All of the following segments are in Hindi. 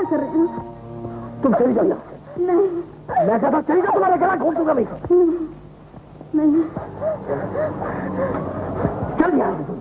कर रहे हैं? तुम चली जाओ। नहीं, मैं कहता चली जाओ, तुम्हारा गला घोट दूंगा। नहीं, चल यहाँ से तुम।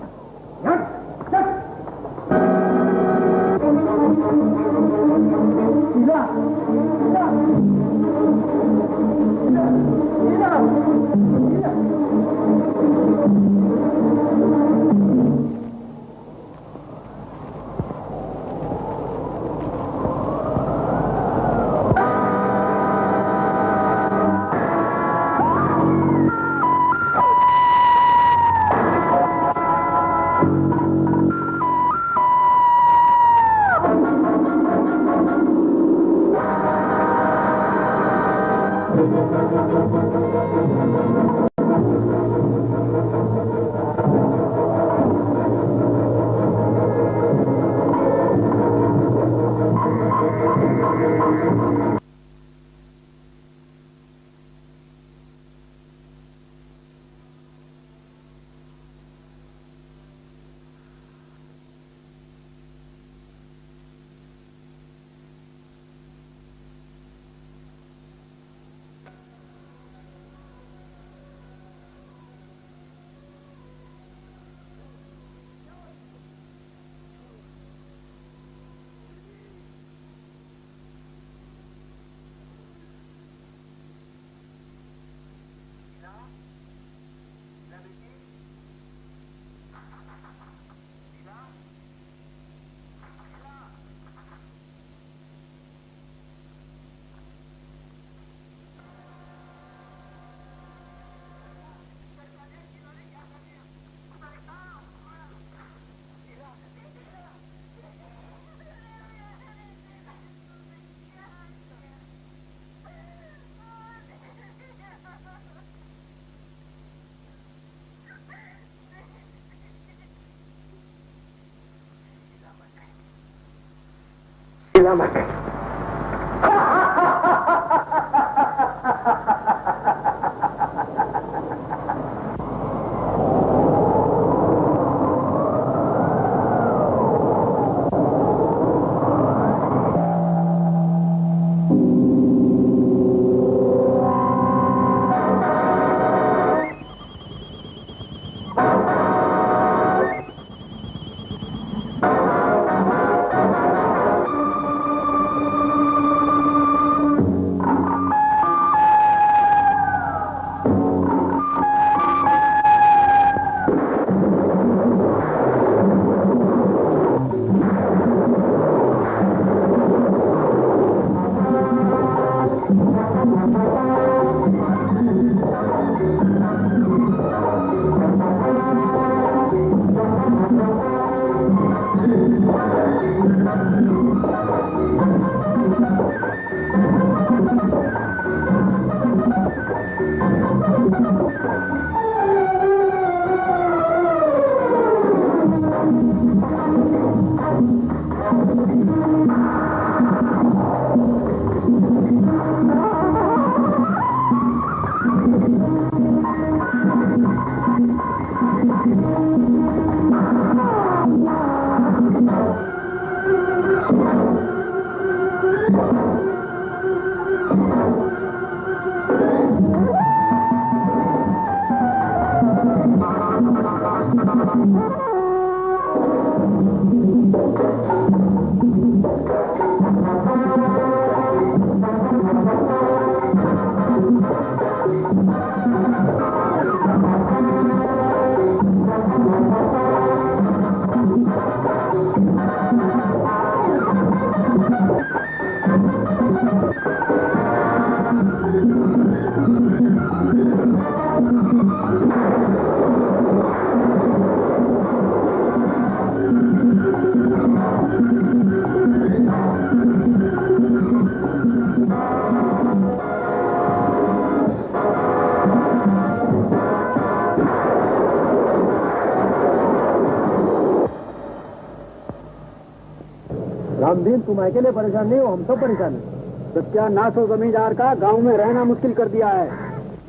रामदीन, तुम अकेले परेशान नहीं हो, हम सब परेशान हैं। सत्यानाश हो जमींदार का, गांव में रहना मुश्किल कर दिया है।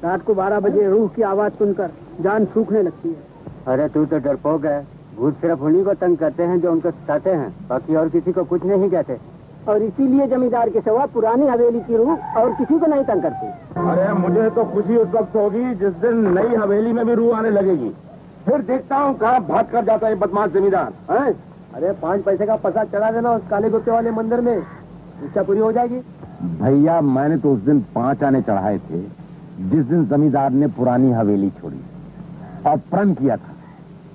रात को 12 बजे रूह की आवाज सुनकर जान सूखने लगती है। अरे तू तो डरपोक है। भूत सिर्फ उन्हीं को तंग करते हैं जो उनको सताते हैं, बाकी और किसी को कुछ नहीं कहते। और इसीलिए जमींदार के सिवा पुरानी हवेली की रूह और किसी को नहीं तंग करती। अरे मुझे तो खुशी उस वक्त होगी जिस दिन नई हवेली में भी रूह आने लगेगी। फिर देखता हूँ कहाँ भाग कर जाता है बदमाश जमींदार। अरे 5 पैसे का पता चढ़ा देना उस काले गुप्ते वाले मंदिर में, इच्छा पूरी हो जाएगी। भैया मैंने तो उस दिन 5 आने चढ़ाए थे जिस दिन जमींदार ने पुरानी हवेली छोड़ी और प्रण किया था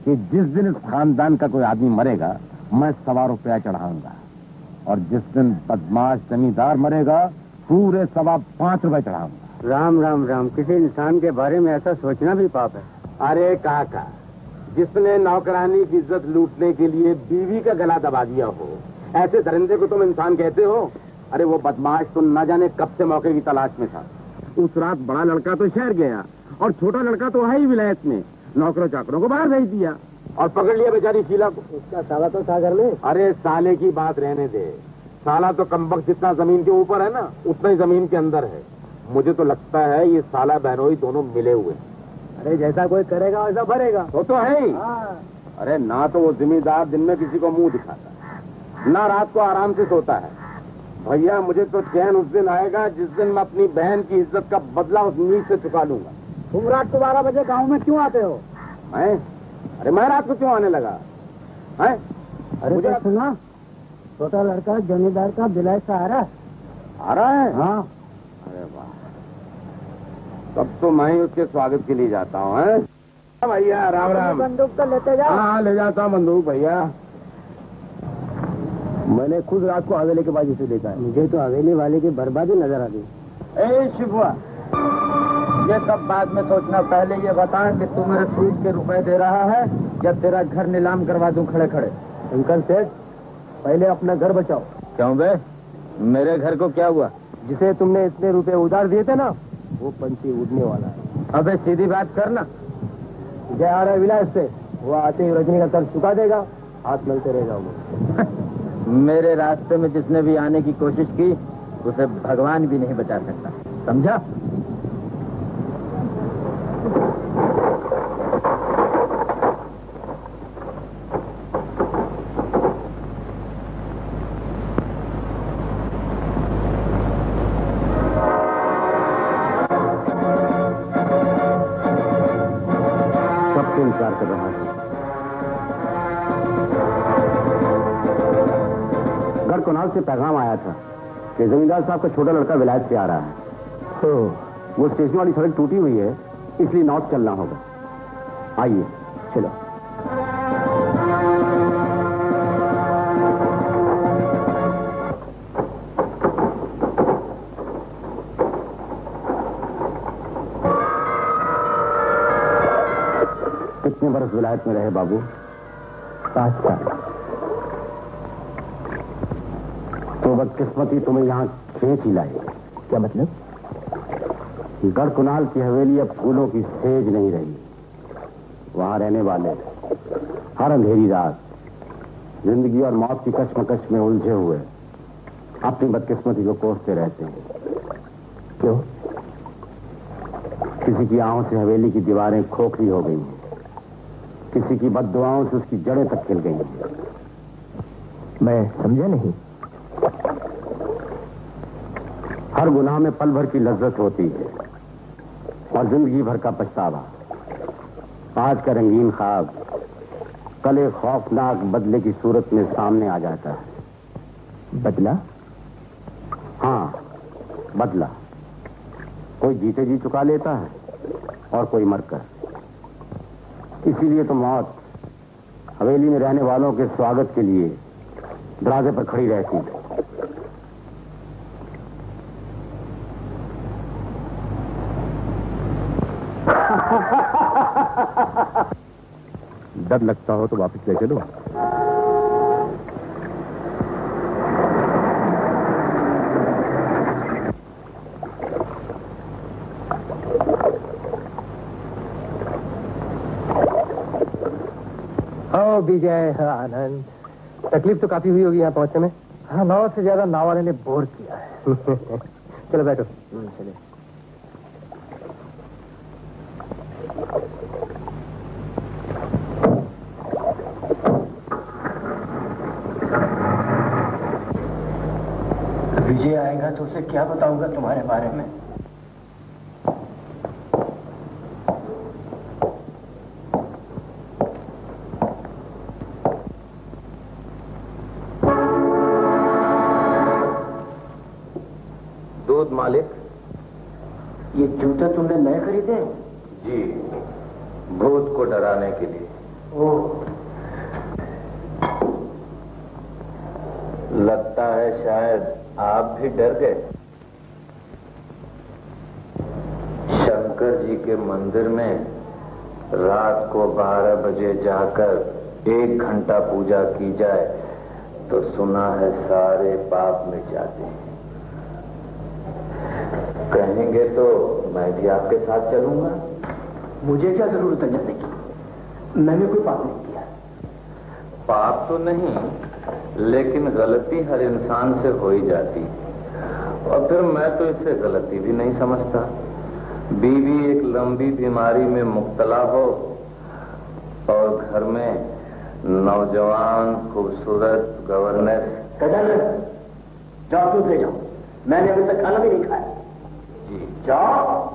कि जिस दिन इस खानदान का कोई आदमी मरेगा मैं 1.25 रुपया चढ़ाऊंगा, और जिस दिन बदमाश जमींदार मरेगा पूरे 5.25 रुपए चढ़ाऊंगा। राम राम राम, किसी इंसान के बारे में ऐसा सोचना भी पाप है। अरे काका, जिसने नौकरानी की इज्जत लूटने के लिए बीवी का गला दबा दिया हो, ऐसे दरिंदे को तुम इंसान कहते हो? अरे वो बदमाश तो न जाने कब से मौके की तलाश में था। उस रात बड़ा लड़का तो शहर गया और छोटा लड़का तो है ही विलायत में, नौकरों चाकरों को बाहर भेज दिया और पकड़ लिया बेचारी शीला को। उसका साला तो सागर में। अरे साले की बात रहने दे, साला तो कमबख्त जितना जमीन के ऊपर है ना उतना ही जमीन के अंदर है। मुझे तो लगता है ये साला बहनोई दोनों मिले हुए। अरे जैसा कोई करेगा वैसा भरेगा। तो है ही। अरे ना तो वो जिम्मेदार दिन में किसी को मुंह दिखाता, ना रात को आराम से सोता है। भैया मुझे तो चैन उस दिन आएगा जिस दिन मैं अपनी बहन की इज्जत का बदला उस नीच से चुका लूंगा। तुम रात को 12 बजे गाँव में क्यों आते हो? अरे मैं रात को क्यों आने लगा? अरे मुझे सुना, छोटा लड़का जमींदार का विलायत से आ रहा है। हाँ। अरे वाह, तब तो मैं ही उसके स्वागत के लिए जाता हूँ। भैया राम राम। बंदूक तो लेते जाओ। हाँ ले जाता हूँ बंदूक भैया। मैंने खुद रात को हवेली के बाजू से देखा है। मुझे तो हवेली वाले की बर्बादी नजर आ गई। ए शिबुआ, ये सब बाद में सोचना, पहले ये बता कि तू मेरे सूद के रुपए दे रहा है या तेरा घर नीलाम करवा दूं खड़े खड़े। अंकल सेठ, पहले अपना घर बचाओ। क्यों बे, मेरे घर को क्या हुआ? जिसे तुमने इतने रुपए उधार दिए थे ना, वो पंछी उड़ने वाला है। अबे सीधी बात करना। जय आ रहा है विलायत से, वो आते ही रजनी का कर्ज चुका देगा, हाथ मिलते रह जाओगे। मेरे रास्ते में जिसने भी आने की कोशिश की उसे भगवान भी नहीं बचा सकता, समझा? सबसे इंतजार कर रहा था। गढ़ कुनाल से पैगाम आया था कि जमींदार साहब का छोटा लड़का विलायत से आ रहा है। तो वो स्टेशन वाली सड़क टूटी हुई है, इसलिए नॉर्थ चलना होगा। आइए चलो। कितने बरस विलायत में रहे बाबू? 5 साल। तो बदकिस्मती तुम्हें यहाँ खींच ही लाई। क्या मतलब? गढ़ कुनाल की हवेली अब फूलों की सेज नहीं रही। वहां रहने वाले हर अंधेरी रात जिंदगी और मौत की कश्मकश में उलझे हुए अपनी बदकिस्मती को कोसते रहते हैं। क्यों? किसी की आहों से हवेली की दीवारें खोखली हो गई हैं, किसी की बद्दुआओं से उसकी जड़ें तक खिल गई हैं। मैं समझा नहीं। हर गुनाह में पल भर की लज्जत होती है और जिंदगी भर का पछतावा। आज का रंगीन ख्वाब कल एक खौफनाक बदले की सूरत में सामने आ जाता है। बदला? हाँ, बदला। कोई जीते जी चुका लेता है और कोई मरकर। इसीलिए तो मौत हवेली में रहने वालों के स्वागत के लिए दरवाजे पर खड़ी रहती है। डर लगता हो तो वापस ले चलो। ओ विजय, आनंद, तकलीफ तो काफी हुई होगी यहाँ पहुंचने में। हाँ, 9 से ज्यादा नाव वाले ने बोर किया है। चलो बैठो। चलिए। विजय आएगा तो उसे क्या बताऊंगा तुम्हारे बारे में? दूध मालिक। ये जूते तुमने नए खरीदे? जी, भूत को डराने के लिए। ओह, लगता है शायद आप भी डर गए। शंकर जी के मंदिर में रात को 12 बजे जाकर 1 घंटा पूजा की जाए तो सुना है सारे पाप मिट जाते हैं। कहेंगे तो मैं भी आपके साथ चलूंगा। मुझे क्या जरूरत है जाने की? मैंने कोई पाप नहीं किया। पाप तो नहीं, लेकिन गलती हर इंसान से हो ही जाती। और फिर मैं तो इसे गलती भी नहीं समझता। बीवी एक लंबी बीमारी में मुब्तला हो और घर में नौजवान खूबसूरत गवर्नेंस। जाओ, दूध ले जाओ। मैंने अभी तक खाना भी नहीं खाया। जी जाओ।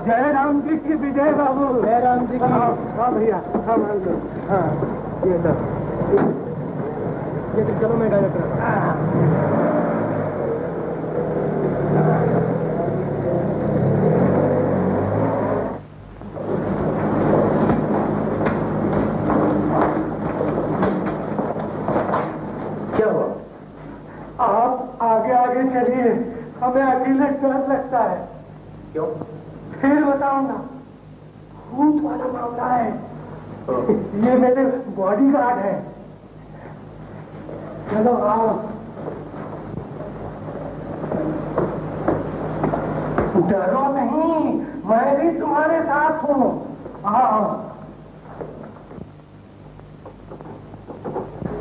जय राम जी की विजय बाबू। जय राम जी की। हाँ भैया, हाँ हाँ, ये सर, ये तो चलो मैं गायक रहा। क्या हुआ? आप आगे आगे चलिए, हमें अकेले डर लगता है। क्यों? फिर बताऊंगा। भूत वाला मामला है। ये मेरे बॉडीगार्ड है। चलो आओ। डरो नहीं, मैं भी तुम्हारे साथ हूँ। आओ।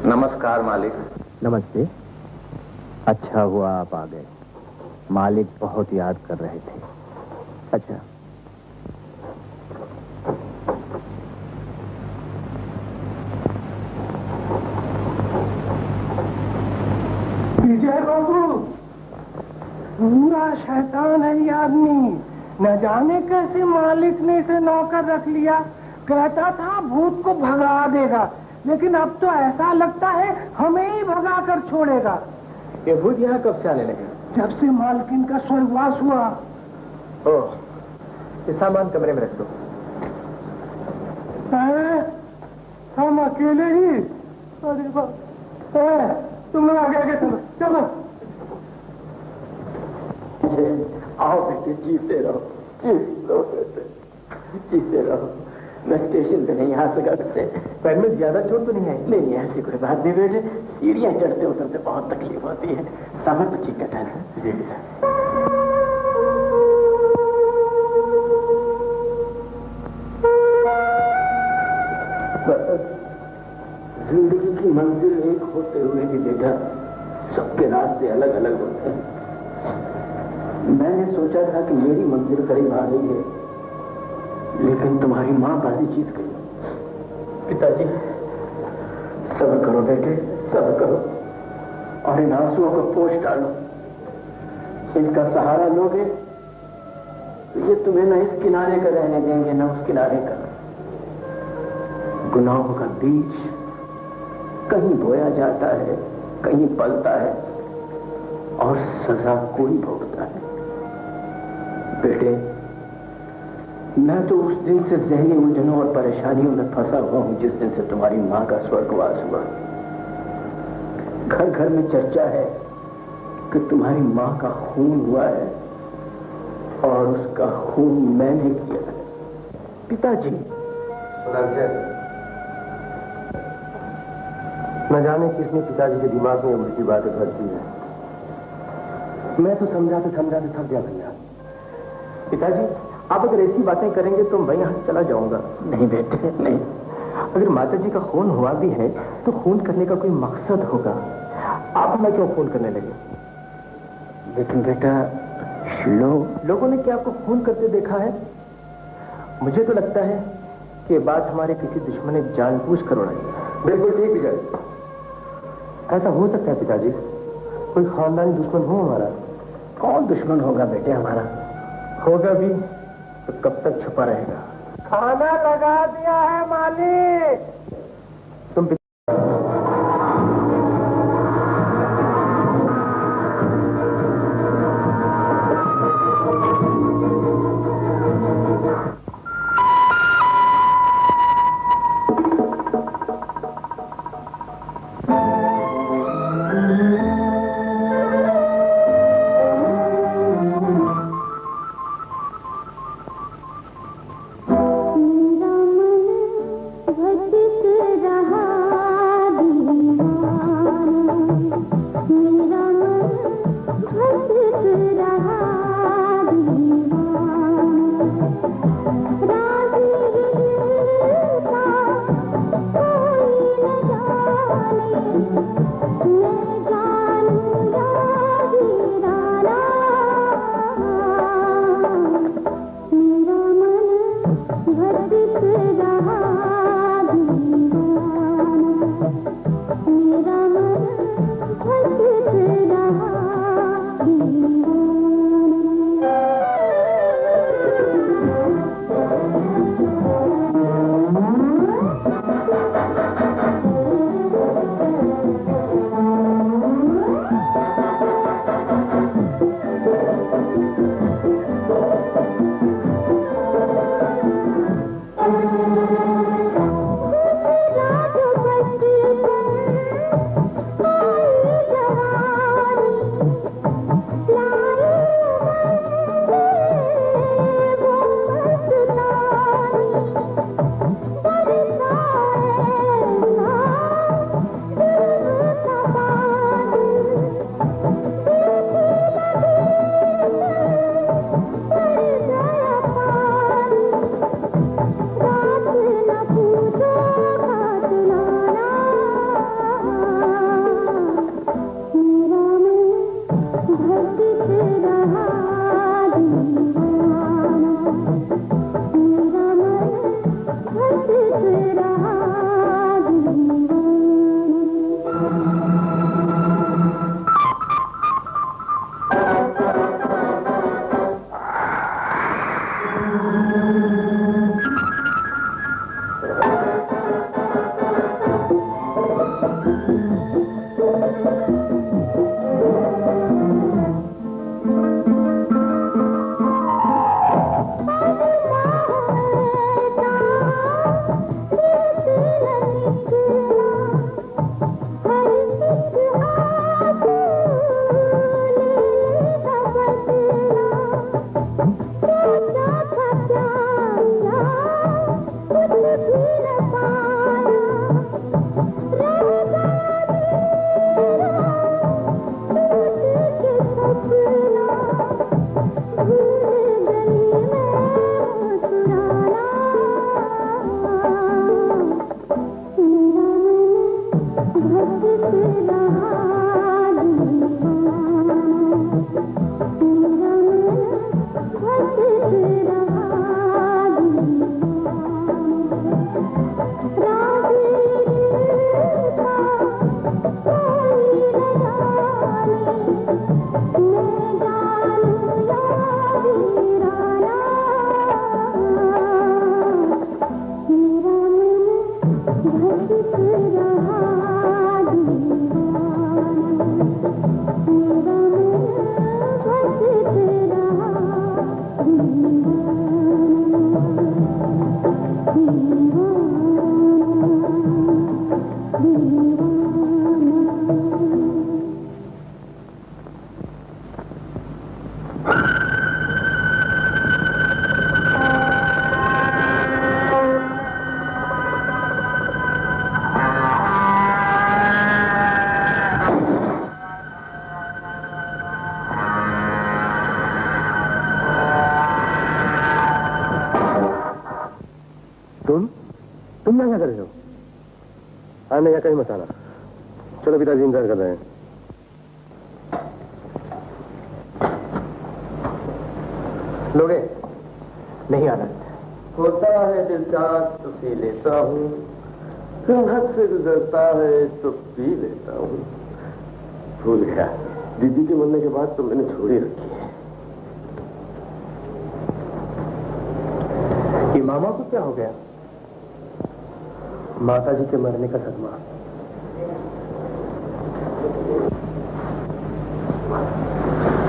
नमस्कार मालिक। नमस्ते। अच्छा हुआ आप आ गए। मालिक बहुत याद कर रहे थे। अच्छा, विजय बाबू, पूरा शैतान है ये आदमी। न जाने कैसे मालिक ने इसे नौकर रख लिया। कहता था भूत को भगा देगा, लेकिन अब तो ऐसा लगता है हमें ही भगा कर छोड़ेगा। ये भूत यहाँ कब से आने लगे? जब से मालकिन का स्वर्गवास हुआ। ओह, ये सामान कमरे में रख दो। हम अकेले ही? अरे बाप, तुम लोग आगे आगे चलो, चलो। आओ बेटे, जीते रहो, जीते रहो बेटे, जीते रहो। मैं स्टेशन पे नहीं आ सका से। पैर में ज्यादा चोट तो नहीं है? नहीं, ऐसी कोई बात नहीं बेटे। सीढ़ियाँ चढ़ते उतरते बहुत तकलीफ होती है। समय तो ठीक है ना? जी जिंदगी की मंजिल एक होते हुए भी बेटा सबके रास्ते अलग अलग होते हैं। मैंने सोचा था कि मेरी मंजिल करीब आ गई है, लेकिन तुम्हारी माँ बाजी जीत गई। पिताजी, सब्र करो बेटे, सब्र करो और इन आंसुओं को पोंछ डालो। इनका सहारा लोगे तो ये तुम्हें न इस किनारे का रहने देंगे न उस किनारे का। गुनाहों का बीज कहीं बोया जाता है, कहीं पलता है और सजा कोई भोगता है। बेटे, मैं तो उस दिन से जहनी उलझनों और परेशानियों में फंसा हुआ हूं जिस दिन से तुम्हारी मां का स्वर्गवास हुआ। घर घर में चर्चा है कि तुम्हारी मां का खून हुआ है और उसका खून मैंने किया है। पिताजी, न जाने किसने पिताजी के दिमाग में उल्टी बातें भर दी है। मैं तो समझाते समझाते थक गया भैया। पिताजी, आप अगर ऐसी बातें करेंगे तो मैं यहां चला जाऊंगा। नहीं बेटे, नहीं। अगर माता जी का खून हुआ भी है तो खून करने का कोई मकसद होगा। आप हमें क्यों खून करने लगे? लेकिन बेटा, लोगों ने क्या आपको खून करते देखा है? मुझे तो लगता है कि ये बात हमारे किसी दुश्मन ने जानबूझकर उड़ाई है। बिल्कुल ठीक पिताजी, ऐसा हो सकता है पिताजी। कोई खानदानी दुश्मन हो हमारा? कौन दुश्मन होगा बेटे हमारा? होगा भी तो कब तक छुपा रहेगा? खाना लगा दिया है मालिक। तुम तुम यहाँ क्या कर रहे हो? आने या कहीं मत आना। चलो पिताजी इंतजार कर रहे हैं। लोगे? नहीं आना। होता है दिलचास्प तो पी लेता हूँ, कम हद से गुजरता है तो पी लेता हूँ। भूल गया, दीदी के मरने के बाद तो मैंने छोड़ ही रखी है। कि मामा को क्या हो गया? माता जी के मरने का सदमा।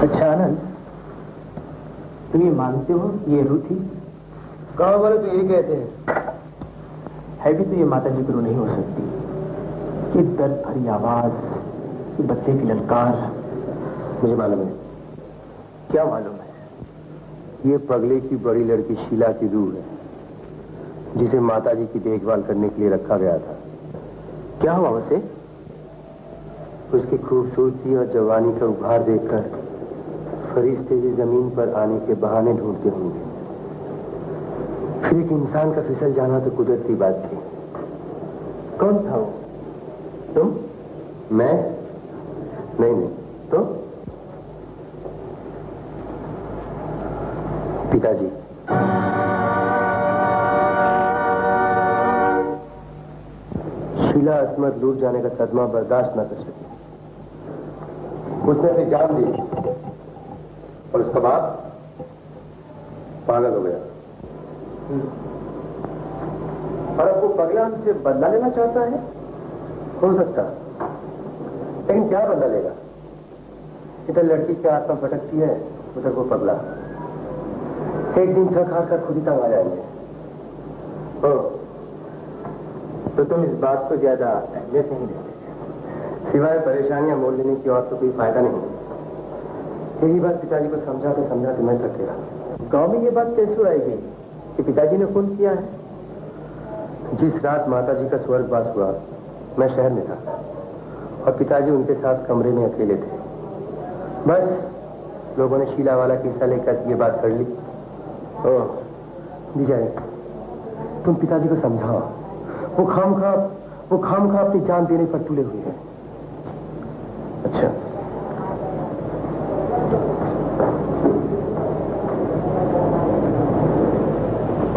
अच्छा आनंद, तुम ये मानते हो ये रू थी? गाँव वाले तो यही कहते हैं। है भी तो ये माता जी की रू नहीं हो सकती। ये दर्द भरी आवाज, ये बच्चे की ललकार। मुझे मालूम है। क्या मालूम है? ये पगले की बड़ी लड़की शीला की रूह है, जिसे माता जी की देखभाल करने के लिए रखा गया था। क्या हुआ उसे? उसकी खूबसूरती और जवानी का उभार देखकर फरिश्ते भी जमीन पर आने के बहाने ढूंढते होंगे। फिर एक इंसान का फिसल जाना तो कुदरती बात थी। कौन था वो? तुम? मैं? नहीं। तो? पिताजी। शीला अस्मत लूट जाने का सदमा बर्दाश्त न कर सकी। उसने अपनी जान दी और उसका बाप पागल हो गया। और अब वो पगला हमसे बदला लेना चाहता है। हो सकता, लेकिन क्या बदला लेगा? इधर लड़की की आत्मा भटकती है, उधर वो पगला। एक दिन थक हार कर खुद ही तंग आ जाएंगे। तो तुम इस बात को ज्यादा अहमियत नहीं देते। सिवाय परेशानियां मोल लेने की और तो कोई फायदा नहीं। यही बात पिताजी को समझाते मैं थक गया। गांव में ये बात कैसे उड़ाएगी कि पिताजी ने फोन किया है? जिस रात माताजी का स्वर्गवास हुआ, मैं शहर में था और पिताजी उनके साथ कमरे में अकेले थे। बस लोगों ने शीला वाला किस्सा लेकर ये बात कर ली। विजय, तुम पिताजी को समझाओ। वो खामखा अपनी जान देने पर तुले हुए हैं। अच्छा।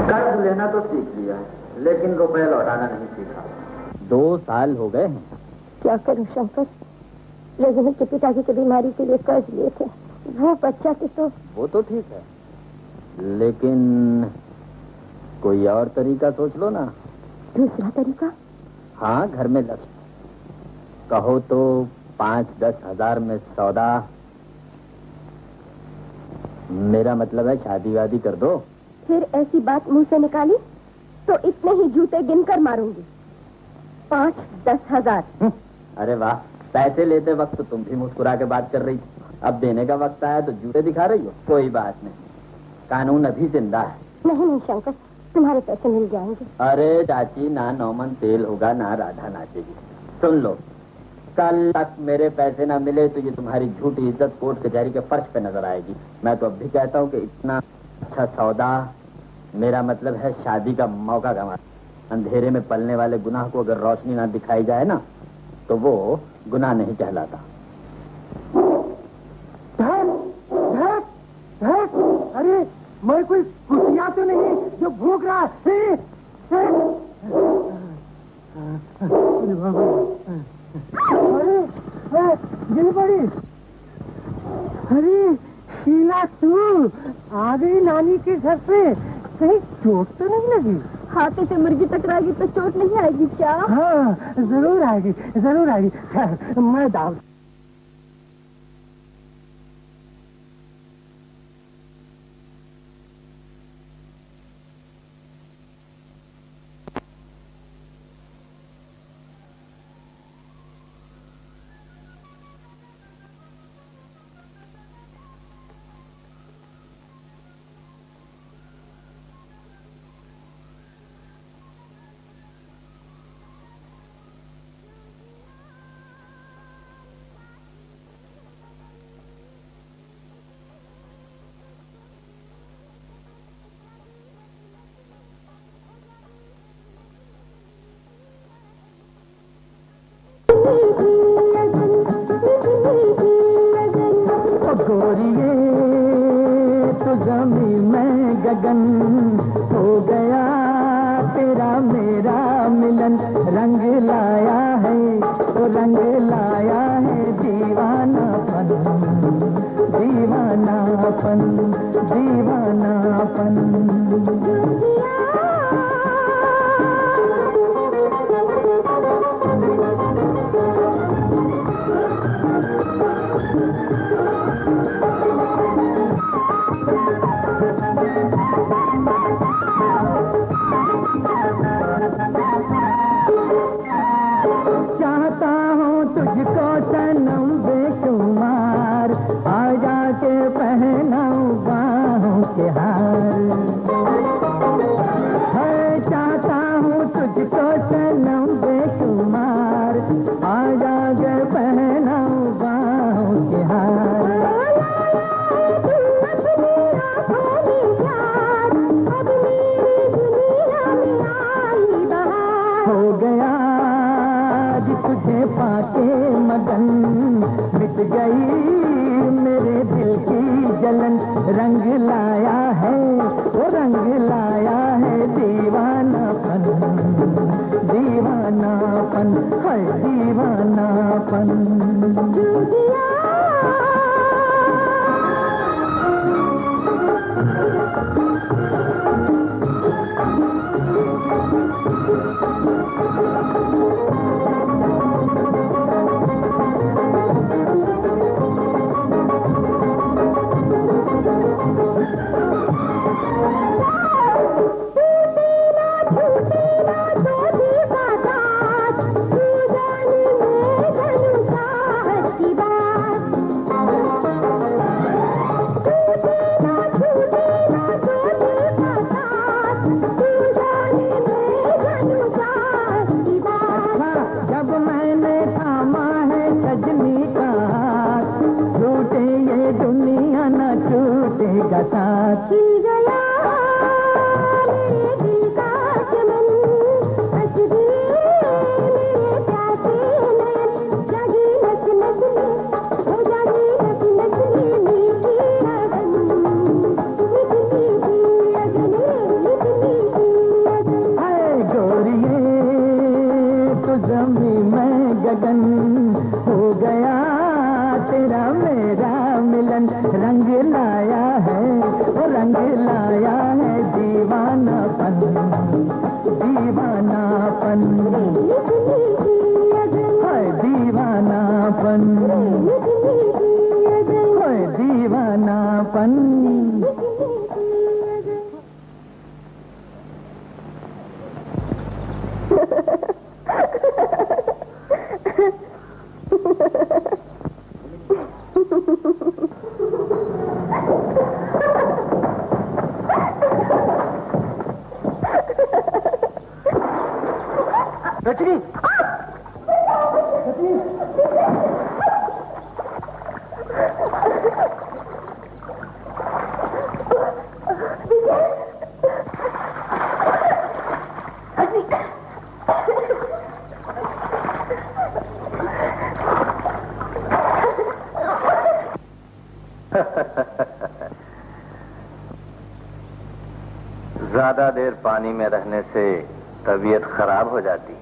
कर्ज लेना तो सीख लिया, लेकिन रुपए लौटाना नहीं सीखा। 2 साल हो गए। क्या करूं शंकर, रजनी के पिताजी की बीमारी के लिए कर्ज लिए थे। वो बच्चा थे तो। वो तो ठीक है, लेकिन कोई और तरीका सोच लो ना। दूसरा तरीका? हाँ, घर में लग कहो तो 5-10 हजार में सौदा। मेरा मतलब है शादी वादी कर दो। फिर ऐसी बात मुंह से निकाली तो इतने ही जूते गिनकर मारूंगी। 5-10 हजार। अरे वाह, पैसे लेते वक्त तुम भी मुस्कुरा के बात कर रही थी, अब देने का वक्त आया तो जूते दिखा रही हो। कोई बात नहीं, कानून अभी जिंदा है। नहीं शंकर, तुम्हारे पैसे मिल जाएंगे। अरे चाची, ना नौमन तेल होगा ना राधा नाचेगी। सुन लो, कल तक मेरे पैसे ना मिले तो ये तुम्हारी झूठी इज्जत कोर्ट कचहरी के फर्श पे नजर आएगी। मैं तो अब भी कहता हूँ कि इतना अच्छा सौदा, मेरा मतलब है शादी का मौका गंवा। अंधेरे में पलने वाले गुनाह को अगर रोशनी ना दिखाई जाए ना, तो वो गुनाह नहीं कहलाता। अरे मैं कोई कुतिया तो नहीं जो भूख रहा है। अरे गिर पड़ी। अरे शीला, तू आ गई नानी के घर से। कहीं चोट तो नहीं लगी? हाथे से मुर्गी टकराएगी तो चोट नहीं आएगी क्या? हाँ, जरूर आएगी। मैं दाव गोरिए तो जमीन में गगन हो गया तेरा मेरा मिलन, रंग लाया है वो रंग लाया है दीवानापन, दीवानापन, दीवानापन। चाहता हूँ तुझको सनम बेशुमार, आजा के पहनाऊं बाहों के हार। चाहता हूँ तुझको सनम बेशुमार, आजा के पहनाऊं बाहों के हार। हो गया तुझे पाके मगन, मिट गई मेरे दिल की जलन, रंग लाया है वो रंग लाया है दीवानापन, दीवानापन है दीवानापन। रंग लाया है वो रंग लाया है दीवानापन, दीवानापन है दीवानापन, है दीवानापन। रजनी, ज्यादा देर पानी में रहने से तबीयत खराब हो जाती है।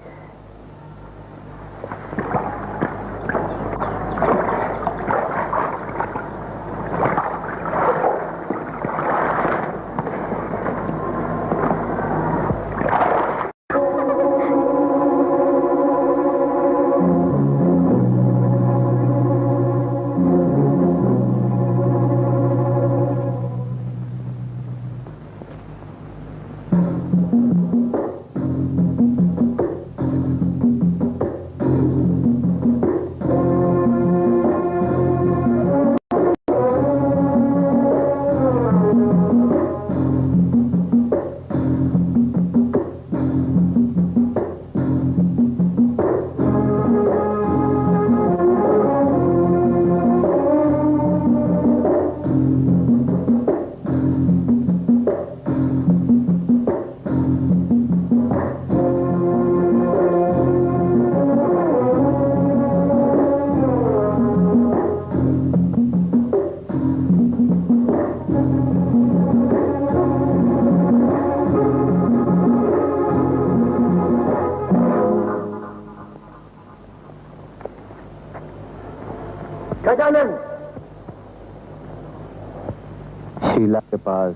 पास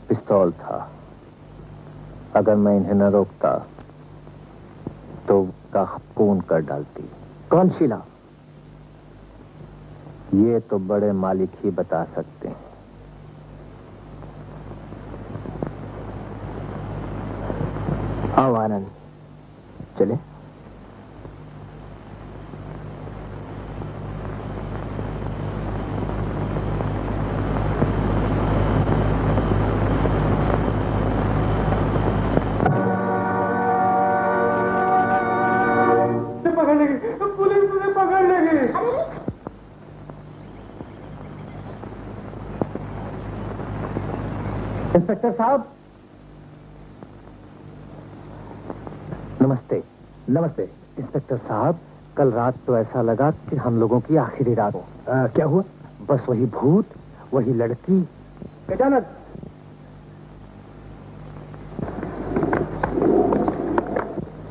पिस्तौल था। अगर मैं इन्हें न रोकता तो का खून कर डालती। कौन शीला? ये तो बड़े मालिक ही बता सकते हैं। आओ आनंद, चले। इंस्पेक्टर साहब, नमस्ते। नमस्ते। इंस्पेक्टर साहब, कल रात तो ऐसा लगा कि हम लोगों की आखिरी रात हो। क्या हुआ? बस वही भूत, वही लड़की। गजानन,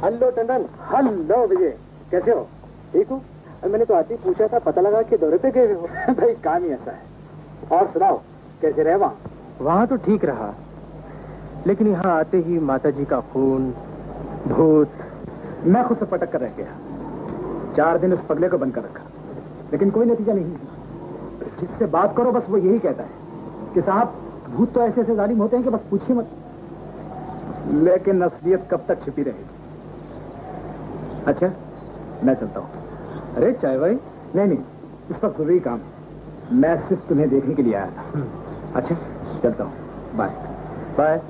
हेलो टंडन। हेलो विजय, कैसे हो? ठीक हो? मैंने तो आज ही पूछा था, पता लगा कि दौरे पे गए हो। भाई काम ही ऐसा है। और सुनाओ, कैसे रहे वहाँ? वहाँ तो ठीक रहा, लेकिन यहाँ आते ही माताजी का खून, भूत, मैं खुद से पटक कर रह गया। 4 दिन उस पगले को बंद कर रखा, लेकिन कोई नतीजा नहीं। जिससे बात करो बस वो यही कहता है कि साहब भूत तो ऐसे ऐसे जालिम होते हैं कि बस पूछिए मत। लेकिन असलियत कब तक छिपी रहेगी? अच्छा, मैं चलता हूँ। अरे चाय भाई? नहीं, इस पर जरूरी काम है। मैं सिर्फ तुम्हें देखने के लिए आया था। अच्छा, चलता हूँ। Bye bye.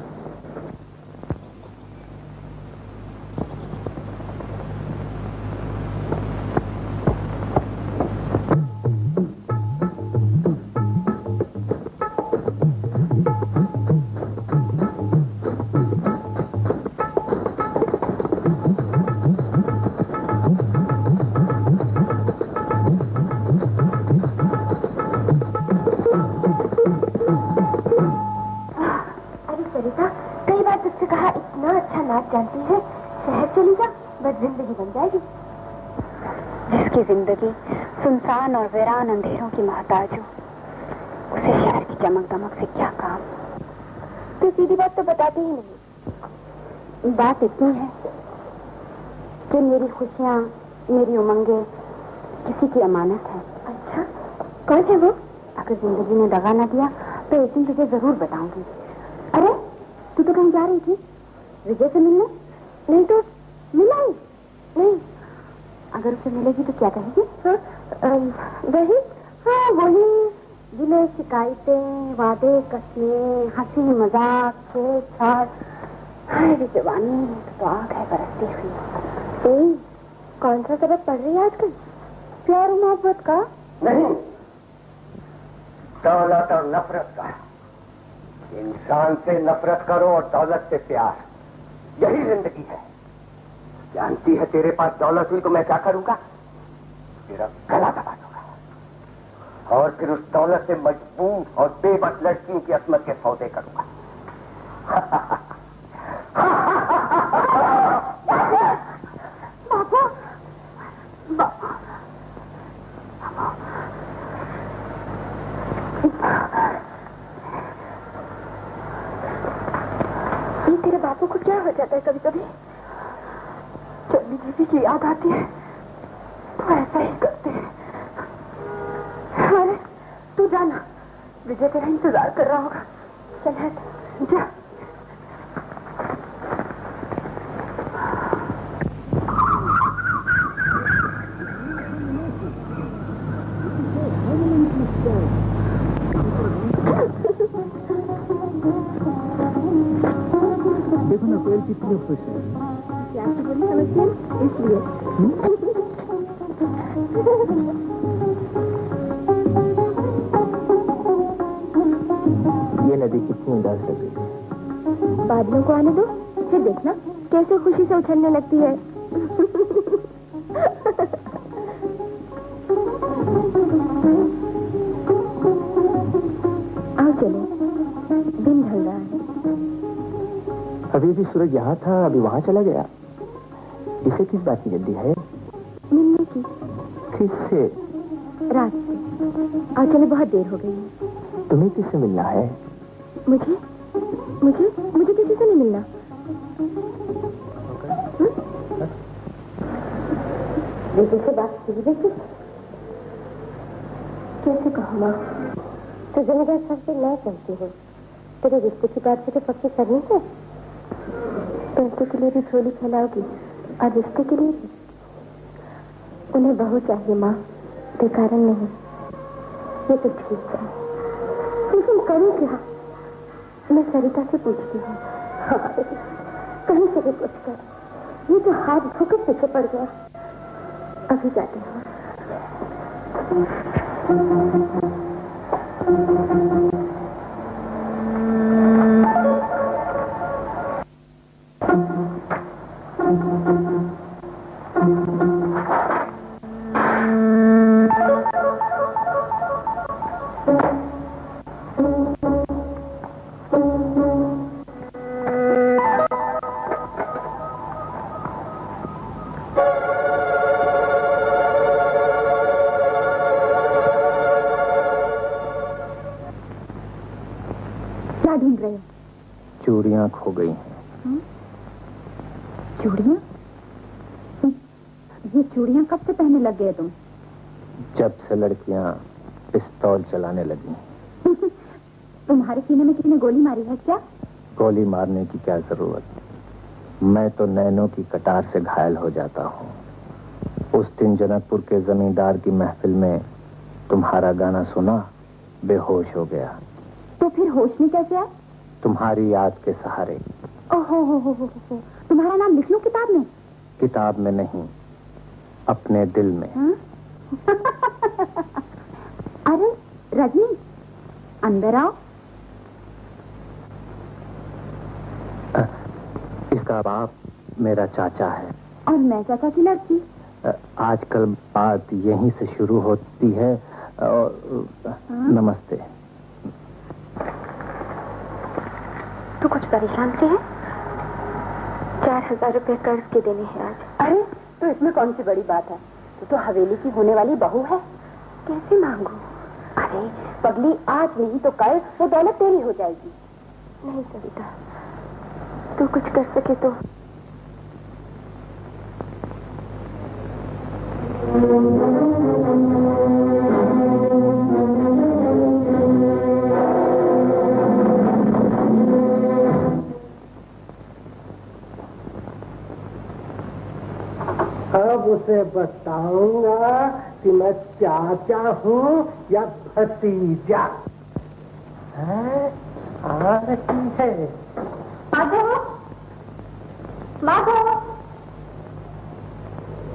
जानती है, शहर चली जा, बस जिंदगी बन जाएगी। जिसकी जिंदगी सुनसान और वीरान अंधेरों की मोहताज हो, उसे शहर की चमक दमक से क्या काम? तो सीधी बात तो बताती ही नहीं। बात इतनी है कि मेरी खुशियाँ, मेरी उमंगे किसी की अमानत है। अच्छा, कौन है वो? अगर जिंदगी ने दगा न दिया तो एक दिन तुझे जरूर बताऊंगी। अरे तू तो कहीं जा रही थी विजय से मिलने? नहीं तो मिला ही नहीं। अगर उसे मिलेगी तो क्या कहेगी? वही, हाँ वही, गिले शिकायतें, वादे कसने, हंसी मजाक, छेड़छाड़। हाय जवानी तो आग है बरसती हुई। कौन सा सबक पढ़ रही है आजकल? प्यार मोहब्बत का? नहीं, दौलत और नफरत का। इंसान से नफरत करो और दौलत से प्यार, यही जिंदगी है। जानती है तेरे पास दौलत हुई तो मैं क्या करूंगा? तेरा गला दबा दूंगा और फिर उस दौलत से मजबूर और बेबस लड़कियों की असमत के सौदे करूंगा। ये तेरे बापू को क्या हो जाता है कभी कभी? जब भी किसी की याद आती है तो ऐसा ही करते हैं। अरे तू जाना, विजय तेरा इंतजार कर रहा होगा। चल हट जा। देखो ना कोयल कितनी खुश है। क्या आपकी बुरी समझती है इसलिए? ये नदी कितनी उदास लग रही है। बादलों को आने दो, फिर देखना कैसे खुशी से उछलने लगती है। आओ चलो, दिन ढल रहा है। अभी भी सूरज यहाँ था, अभी वहाँ चला गया। इसे किस बात की जल्दी है? मिलने की। किससे? रात से। आओ चलो, बहुत देर हो गई है। तुम्हें किससे मिलना है? मुझे मुझे मुझे किसी से नहीं मिलना। बेटे से बात की बेटी कैसे कहो माँ, तो जमींदार साहब से मैं चलती हूँ, तेरे रिश्ते की बात तो पक्की करनी है। पैसे के लिए भी झोली फैलाओगी और रिश्ते के लिए भी। उन्हें बहू चाहिए माँ, बेकारण नहीं। ये तो ठीक है, लेकिन करूँ क्या? मैं सरिता से पूछती हूँ। कहीं से भी पूछ कर, ये तो हाथ धोकर पीछे पड़ गया। अभी जाते हैं। चूड़ियां खो गई हैं। चूड़ियां? ये चूड़ियां कब से पहनने लग गए तुम? जब से लड़कियां पिस्तौल चलाने लगी। तुम्हारे सीने में किसी ने गोली मारी है क्या? गोली मारने की क्या जरूरत, मैं तो नैनों की कटार से घायल हो जाता हूँ। उस दिन जनकपुर के जमींदार की महफिल में तुम्हारा गाना सुना, बेहोश हो गया। तो फिर होश में कैसे आए? तुम्हारी याद के सहारे। ओहो हो। तुम्हारा नाम लिख लूं किताब में? किताब में नहीं, अपने दिल में। अरे रजनी, अंदर आओ। इसका बाप मेरा चाचा है और मैं चाचा की लड़की। आजकल बात यहीं से शुरू होती है। नमस्ते। तू कुछ परेशान से है? 4000 रुपए कर्ज के देने हैं आज। अरे तो इसमें कौन सी बड़ी बात है? तो हवेली की होने वाली बहू है, कैसे मांगू? अरे पगली, आज नहीं तो कल वो दौलत तेरी हो जाएगी। नहीं सरिता, तू कुछ कर सके तो। अब उसे बताऊंगा कि मैं चाचा हूँ या भतीजा। है आ रही है। माधव, माधव,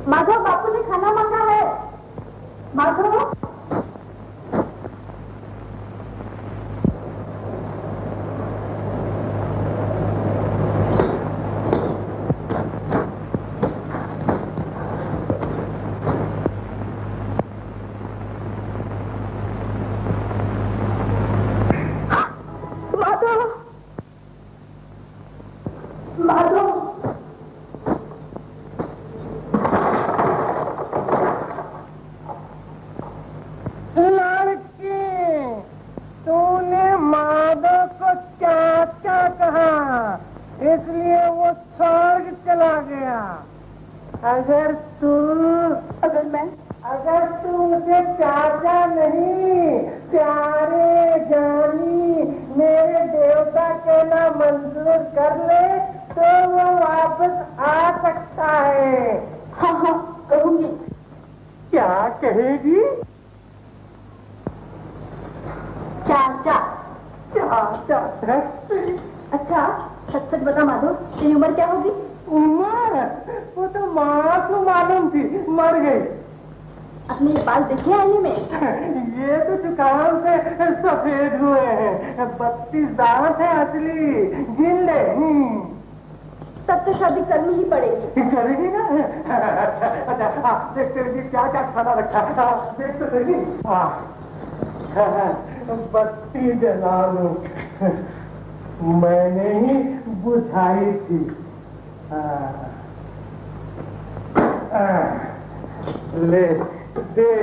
माधव, बापू ने खाना मांगा है। माधव, अगर तू मुझे चाचा नहीं, प्यारे जानी मेरे देवता कहना मंजूर कर ले तो वो वापस आ सकता है। हाँ हाँ कहूंगी। क्या कहेगी? चाचा। चाचा? अच्छा सच सच बता माधव, तेरी उम्र क्या होगी? उम्र वो तो माँ को मालूम थी, मर गई। अपने बाल देखे आईने में? ये तो जुकाम से सफेद हुए हैं। 32 दांत है असली, गिन ले। तब तो शादी करनी ही पड़ेगी। करेगी ना? अच्छा देख तेरे क्या क्या खाना रखा, देख तो सही। बत्ती जला लो, मैंने ही बुझाई थी। ले दे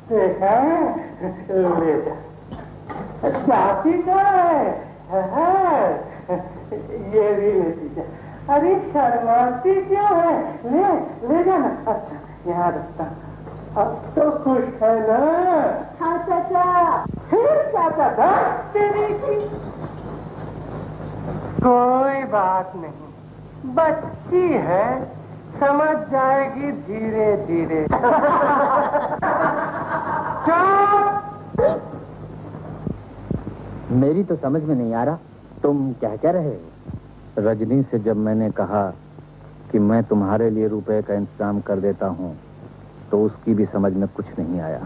देखा ले। चाची का है, ये भी लेती जा। अरे शर्माती क्यों है? ले जाना। अच्छा यहाँ रखता। अब तो खुश है ना? हाँ चाचा। फिर चाचा था तेरी की। कोई बात नहीं, बच्ची है, समझ जाएगी धीरे धीरे। मेरी तो समझ में नहीं आ रहा, तुम क्या रहे हो? रजनी से जब मैंने कहा कि मैं तुम्हारे लिए रुपए का इंतजाम कर देता हूँ, तो उसकी भी समझ में कुछ नहीं आया।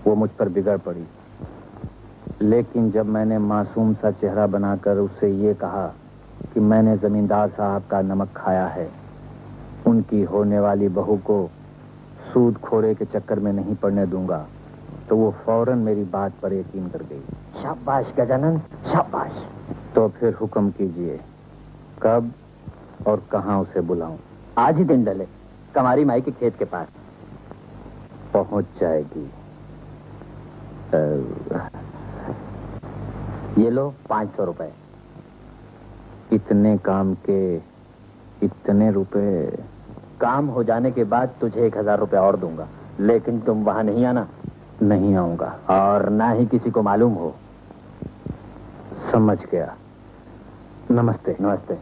वो मुझ पर बिगड़ पड़ी। लेकिन जब मैंने मासूम सा चेहरा बनाकर उससे ये कहा कि मैंने जमींदार साहब का नमक खाया है, उनकी होने वाली बहू को सूदखोरे के चक्कर में नहीं पड़ने दूंगा, तो वो फौरन मेरी बात पर यकीन कर गई। शाबाश गजानन, शाबाश। तो फिर हुक्म कीजिए, कब और कहाँ उसे बुलाऊं? आज ही दिन डले, कमारी माई के खेत के पास पहुंच जाएगी। ये लो 500 रुपए। इतने काम के इतने रुपए? काम हो जाने के बाद तुझे 1000 रुपए और दूंगा, लेकिन तुम वहां नहीं आना। नहीं आऊंगा। और ना ही किसी को मालूम हो। समझ गया। नमस्ते। नमस्ते।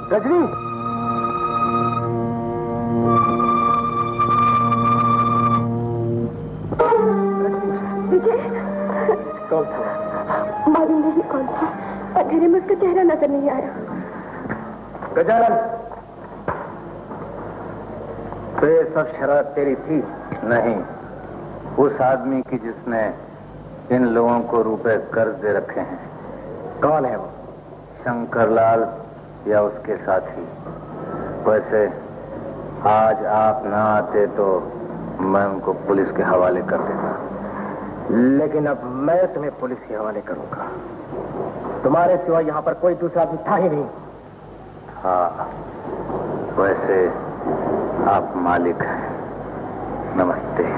रजनी, विजय, कौन था? मालूम नहीं कौन था। अंधेरे में उसका चेहरा नजर नहीं आ रहा। गजानन, तो ये सब शरारत तेरी थी? नहीं, उस आदमी की जिसने इन लोगों को रुपए कर्ज दे रखे हैं। कौन है वो? शंकरलाल या उसके साथी। वैसे आज आप ना आते तो मैं उनको पुलिस के हवाले कर देता। लेकिन अब मैं तुम्हें पुलिस के हवाले करूंगा। तुम्हारे सिवा यहाँ पर कोई दूसरा आदमी था ही नहीं। हाँ, वैसे आप मालिक हैं। नमस्ते।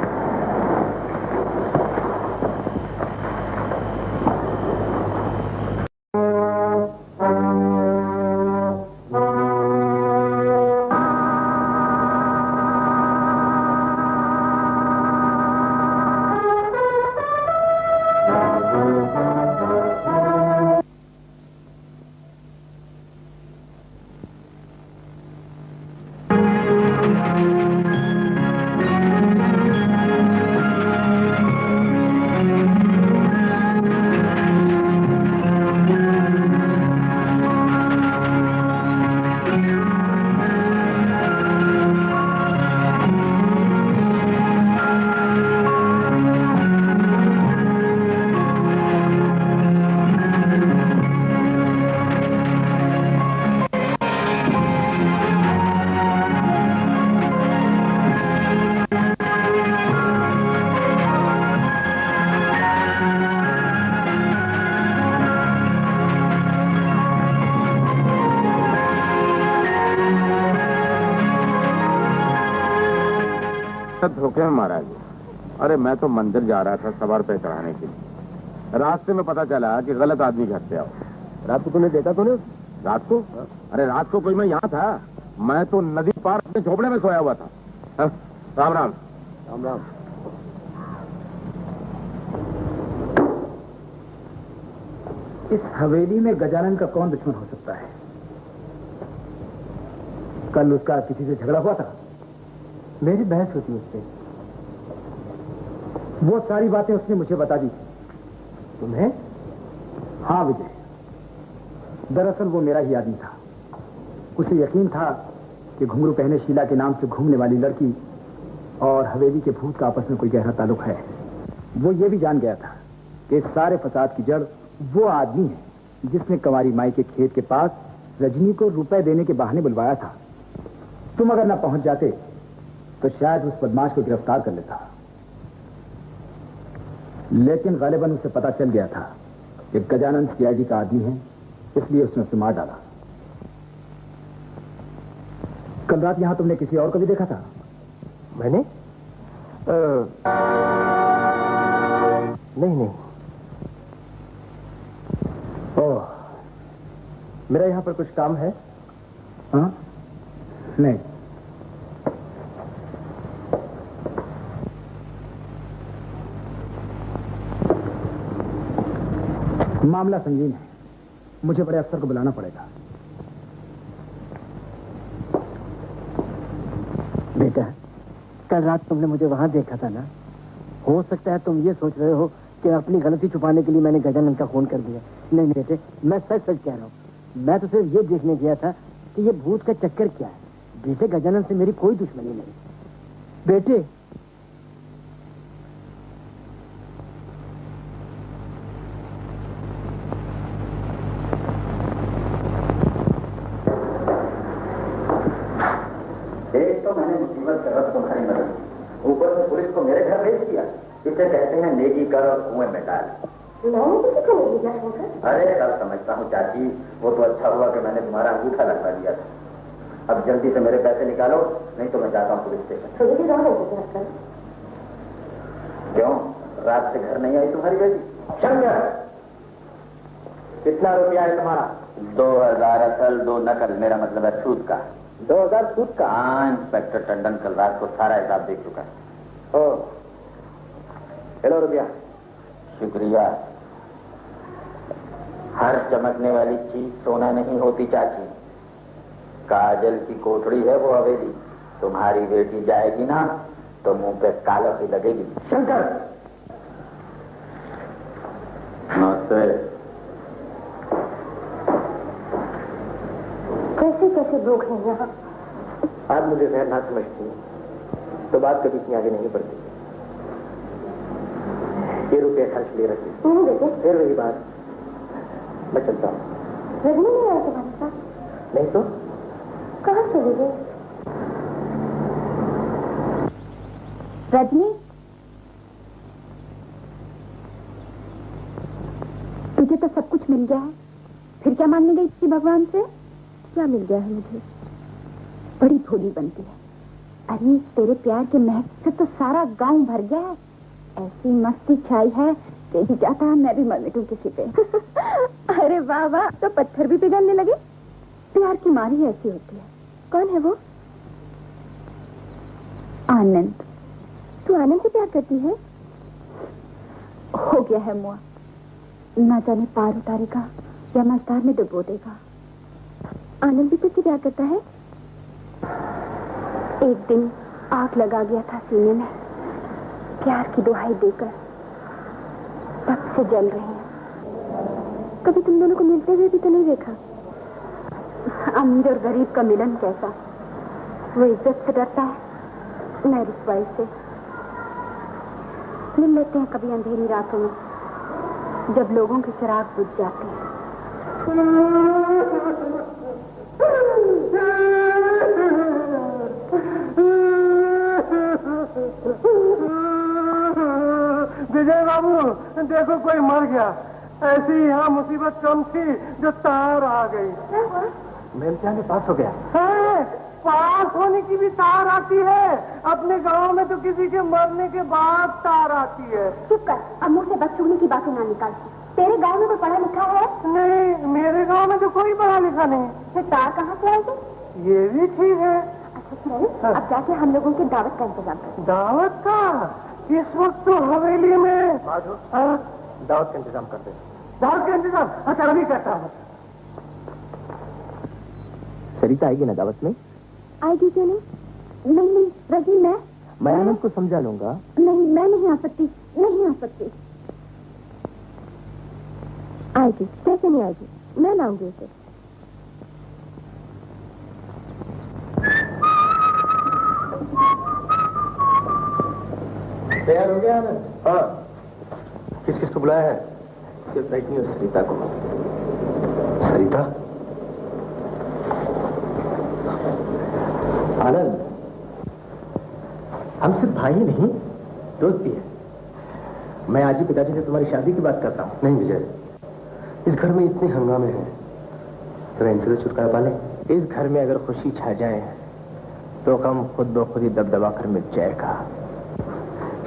धोखे में मारा गया। अरे मैं तो मंदिर जा रहा था सवार पे चढ़ाने के लिए। रास्ते में पता चला कि गलत आदमी घर से आओ। रात को तूने देखा? तूने रात को? अरे रात को कोई मैं यहाँ था? मैं तो नदी पार अपने झोपड़े में सोया हुआ था। राम राम। राम राम। इस हवेली में गजानन का कौन दुश्मन हो सकता है? कल उसका किसी से झगड़ा हुआ था? मेरी बहस होती उससे। वो सारी बातें उसने मुझे बता दी थी। तुम्हें? हाँ विजय, दरअसल वो मेरा ही आदमी था। उसे यकीन था कि घुंघरू पहने शीला के नाम से घूमने वाली लड़की और हवेली के भूत का आपस में कोई गहरा ताल्लुक है। वो ये भी जान गया था कि इस सारे फसाद की जड़ वो आदमी है जिसने कंवारी माई के खेत के पास रजनी को रुपए देने के बहाने बुलवाया था। तुम अगर ना पहुंच जाते तो शायद उस बदमाश को गिरफ्तार कर लेता, लेकिन गालिबन उसे पता चल गया था कि गजानंद सीआईडी का आदमी है, इसलिए उसने उसे मार डाला। कल रात यहां तुमने किसी और को भी देखा था? मैंने? नहीं। ओह, मेरा यहां पर कुछ काम है? हाँ? नहीं। मामला संगीन है, मुझे बड़े अफसर को बुलाना पड़ेगा। बेटा, कल रात तुमने मुझे वहां देखा था ना? हो सकता है तुम ये सोच रहे हो कि अपनी गलती छुपाने के लिए मैंने गजानन का खून कर दिया। नहीं बेटे, मैं सच सच कह रहा हूँ। मैं तो सिर्फ ये देखने गया था कि ये भूत का चक्कर क्या है। बेटे, गजानन से मेरी कोई दुश्मनी नहीं। बेटे, एक तो मैंने मुसीबत कर रहा तुम्हारी मदद, ऊपर से पुलिस को मेरे घर भेज दिया। इसे कहते हैं नेकी कर और कुएं में डाल। अरे अब समझता हूँ चाची, वो तो अच्छा हुआ कि मैंने तुम्हारा अंगूठा लगवा दिया था। अब जल्दी से मेरे पैसे निकालो, नहीं तो मैं जाता हूँ पुलिस स्टेशन। क्यों, रात से घर नहीं आई तुम्हारी बेटी? शंकर, कितना रुपया है तुम्हारा? 2000 असल, 2 नकल, मेरा मतलब है सूद का। 2000 सूद का? हाँ, इंस्पेक्टर टंडन कल रात को सारा हिसाब देख चुका है। ओ, हेलो रुपया। शुक्रिया। हर चमकने वाली चीज सोना नहीं होती चाची। काजल की कोठड़ी है वो हवेली। तुम्हारी बेटी जाएगी ना तो मुंह पे काला ही लगेगी। शंकर, नमस्ते। कैसे कैसे लोग हैं यहाँ? आप मुझे खैर ना समझती हैं तो बात कभी इतनी आगे नहीं बढ़ती। ये रुपये खर्च ले रखी। नहीं बेटे, फिर वही बात, मैं चलता हूँ। रजनी नहीं आया तुम्हारे साथ? नहीं तो कहाँ चली गई? रजनी, तुझे तो सब कुछ मिल गया है, फिर क्या मांगने गई थी भगवान से? क्या मिल गया है मुझे? बड़ी भोली बनती है। अरे तेरे प्यार के महक से तो सारा गांव भर गया है। ऐसी मस्ती छाई है कि जी चाहता है मैं भी मर मिटूं किसी पे। अरे वाह वाह, तो पत्थर भी पिघलने लगे। प्यार की मारी ऐसी होती है। कौन है वो? आनंद। तू आनंद से प्यार करती है? हो गया है मुआ, ना जाने पार उतारेगा या मस्तार में डुबो देगा। आनंद भी तुझसे प्यार करता है? एक दिन आग लगा गया था सीने में, प्यार की दुहाई देकर तब से जल रही हैं। कभी तुम दोनों को मिलते हुए भी तो नहीं देखा। अमीर और गरीब का मिलन कैसा, वो इज्जत से डरता है, मैं रुसवाई से। मिल लेते हैं कभी अंधेरी रातों में, जब लोगों के चिराग बुझ जाते हैं। विजय बाबू, देखो कोई मर गया। ऐसी यहाँ मुसीबत कम थी जो तार आ गई। मेरे जाने पास हो गया है। पास होने की भी तार आती है। अपने गांव में तो किसी के मरने के बाद तार आती है। चुप कर, अब मुंह से बदचुगली की बातें ना निकाल। तेरे गांव में कोई पढ़ा लिखा है? नहीं, मेरे गांव में तो कोई पढ़ा लिखा नहीं। फिर तार कहाँ से आएगी? ये भी ठीक है। अच्छा सुनो, अब जाके हम लोगों की दावत का इंतजाम कर। दावत का? इस वक्त तो हवेली में दावत का इंतजाम करते हैं। दावत का इंतजाम? अच्छा, अभी करता हूँ। सरिता आएगी ना दावत में? आएगी क्यों नहीं? नहीं नहीं रजनी, मैं आनंद को समझा लूंगा। नहीं, मैं नहीं आ सकती। नहीं आ सकती। आएगी, कैसे नहीं आएगी, मैं लाऊंगी उसे। तैयार हो गया आनंद? हाँ। किस किस को बुलाया है? सिर्फ बैठनी और सरिता को। सरिता? आनंद, हम सिर्फ भाई नहीं, दोस्त भी है। मैं आज ही पिताजी से तुम्हारी शादी की बात करता हूँ। नहीं विजय, इस घर में इतने हंगामे हैं, जरा इनसे तो छुटकारा पा ले। इस घर में अगर खुशी छा जाए तो कम खुद ब खुद ही दबदबा कर मिट जाएगा।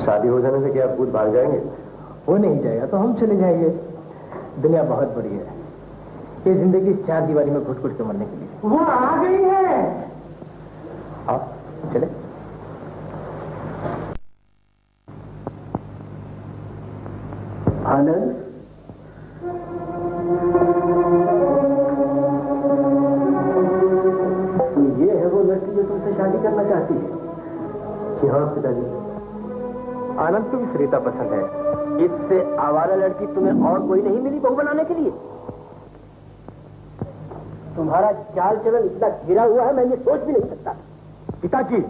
शादी हो जाने से क्या आप खुद भाग जाएंगे? वो नहीं जाएगा तो हम चले जाएंगे। दुनिया बहुत बड़ी है, ये जिंदगी 4 दीवारी में घुट घुट के मरने के लिए। वो आ गई है। आओ चले। आनंद, ये है वो लड़की जो तुमसे शादी करना चाहती है? कि हाँ पिताजी। आनंद को भी सरिता पसंद है। इससे आवारा लड़की तुम्हें और कोई नहीं मिली बहू बनाने के लिए? तुम्हारा चाल चलन इतना घिरा हुआ है, मैं ये सोच भी नहीं सकता। पिताजी,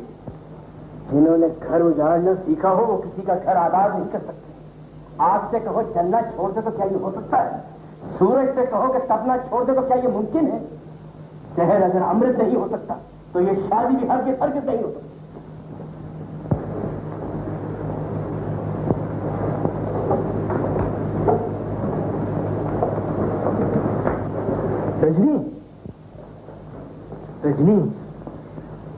जिन्होंने घर उजाड़ना सीखा हो वो किसी का घर आबाद नहीं कर सकते। आग से कहो जलना छोड़ दे तो क्या ये हो सकता है? सूरज से कहो कि तपना छोड़ दे तो क्या ये मुमकिन है? शहर अगर अमृत नहीं हो सकता तो ये शादी भी हर के हरगिज़ नहीं हो सकती। रजनी, रजनी,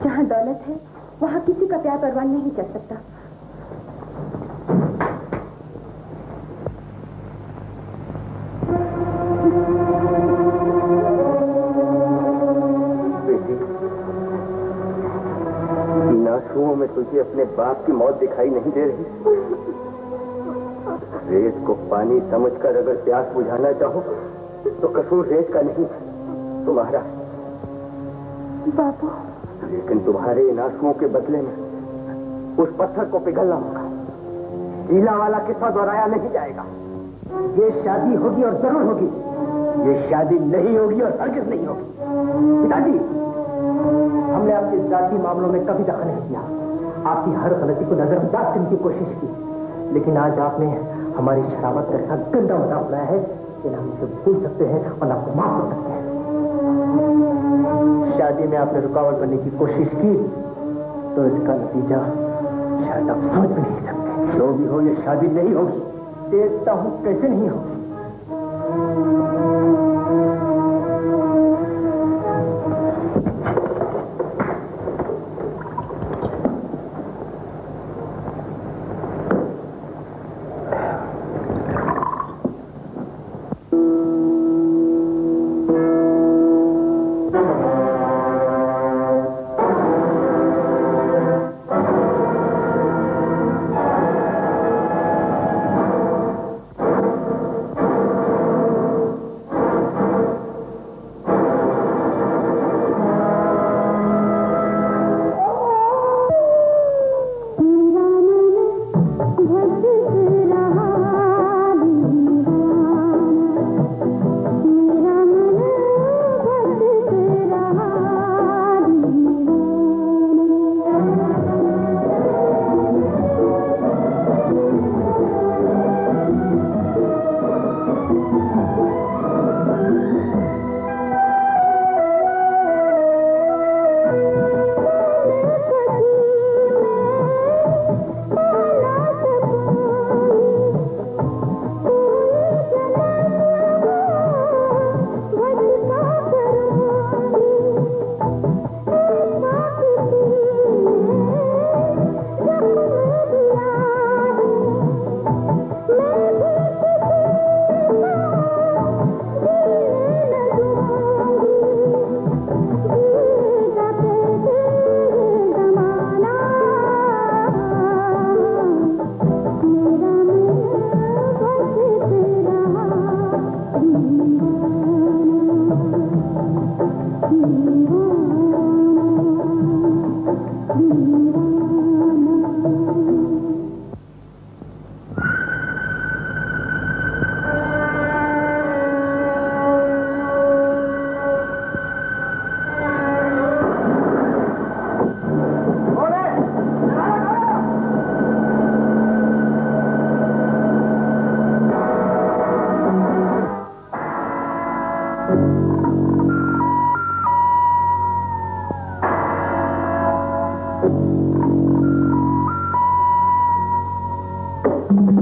जहाँ दौलत है वहाँ किसी का प्यार परवान नहीं कर सकता। इन आंसुओं में तुझे अपने बाप की मौत दिखाई नहीं दे रही? रेत को पानी समझकर अगर प्यास बुझाना चाहो तो कसूर रेत का नहीं, तुम्हारा। बाबू, लेकिन तुम्हारे इन आंसुओं के बदले में उस पत्थर को पिघलना होगा। हीला वाला किस्सा दोहराया नहीं जाएगा। ये शादी होगी और जरूर होगी। ये शादी नहीं होगी और हरगिज़ नहीं होगी। पिताजी, हमने आपके जाति मामलों में कभी दखल नहीं किया। आपकी हर गलती को नजरअंदाज करने की कोशिश की, लेकिन आज आपने हमारी शराबत का ऐसा गंदा मजाक उड़ाया है कि ना हम इसे भूल सकते हैं और ना आपको माफ कर सकते हैं। शादी में आपने रुकावट बनने की कोशिश की तो इसका नतीजा शायद आप समझ भी नहीं सकते। जो भी हो, ये शादी नहीं होगी। देखता हूं कैसे नहीं होगी।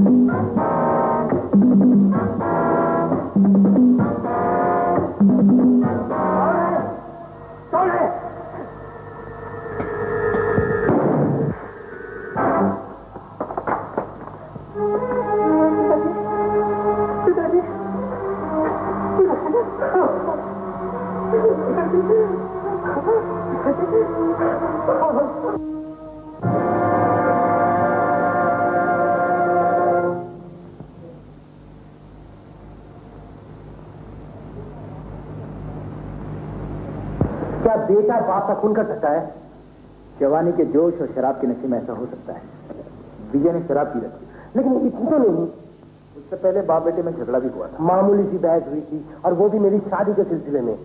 क्या बेटा बाप का खून कर सकता है? जवानी के जोश और शराब के नशे में ऐसा हो सकता है। विजय ने शराब पी रखी, लेकिन इतनी तो नहीं। उससे पहले बाप बेटे में झगड़ा भी हुआ था। मामूली सी बहस हुई थी, और वो भी मेरी शादी के सिलसिले में।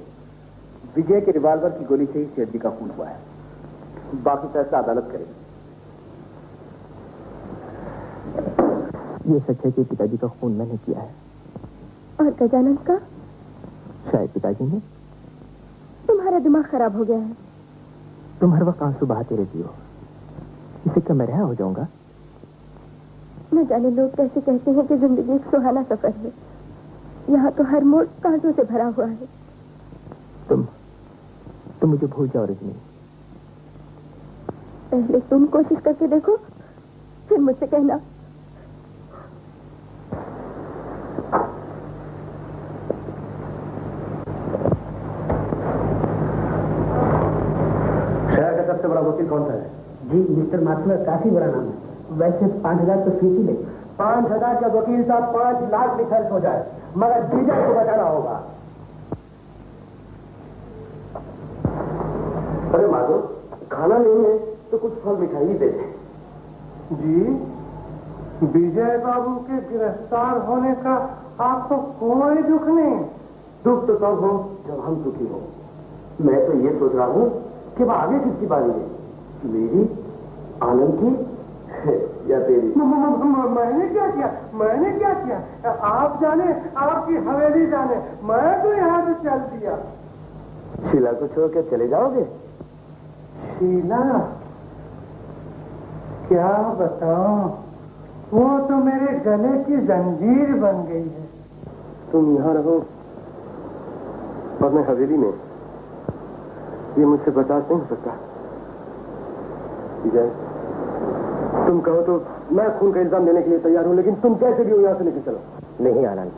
विजय के रिवाल्वर की गोली से ही सेठ जी का खून हुआ है। बाकी फैसला अदालत करेगी। ये सच है कि पिताजी का खून मैंने किया है। और गजानन का? शायद पिताजी ने। तुम्हारा दिमाग खराब हो गया है। तुम हर वक्त आंसू बहाते रहती हो, इसे क्या मैं रिहा हो जाऊंगा? न जाने लोग कैसे कहते हैं कि जिंदगी एक सुहाना सफर है। यहाँ तो हर मोड़ कांटों से भरा हुआ है। तुम मुझे भूल जाओ रजनी। पहले तुम कोशिश करके देखो, फिर मुझसे कहना। सबसे बड़ा वकील कौन सा है? जी मिस्टर माथुर, काफी बड़ा नाम है। वैसे 5,000 तो फीस ही ले। 5,000 का वकील साहब 5 लाख भी खर्च हो जाए, मगर विजय को बचाना होगा। अरे माधव, खाना नहीं है तो कुछ फल मिठाई दे दे। जी, विजय बाबू के गिरफ्तार होने का आपको कोई दुख नहीं? दुख तो तब हो जब हम दुखी हो। मैं तो ये सोच रहा हूँ कि वह आगे किसकी बारी है, मेरी, आनंद की या तेरी? मैंने क्या किया? मैंने क्या किया? आप जाने, आपकी हवेली जाने। मैं तो यहाँ से चल दिया। शीला को छोड़ के चले जाओगे? शीला? क्या बताऊं, वो तो मेरे गले की जंजीर बन गई है। तुम यहाँ रहो और मैं हवेली में, ये मुझसे बर्दाश्त नहीं हो सकता। विजय, तुम कहो तो मैं खून का इल्जाम देने के लिए तैयार हूं, लेकिन तुम कैसे भी हो यहाँ से लेके चलो। नहीं आनंद,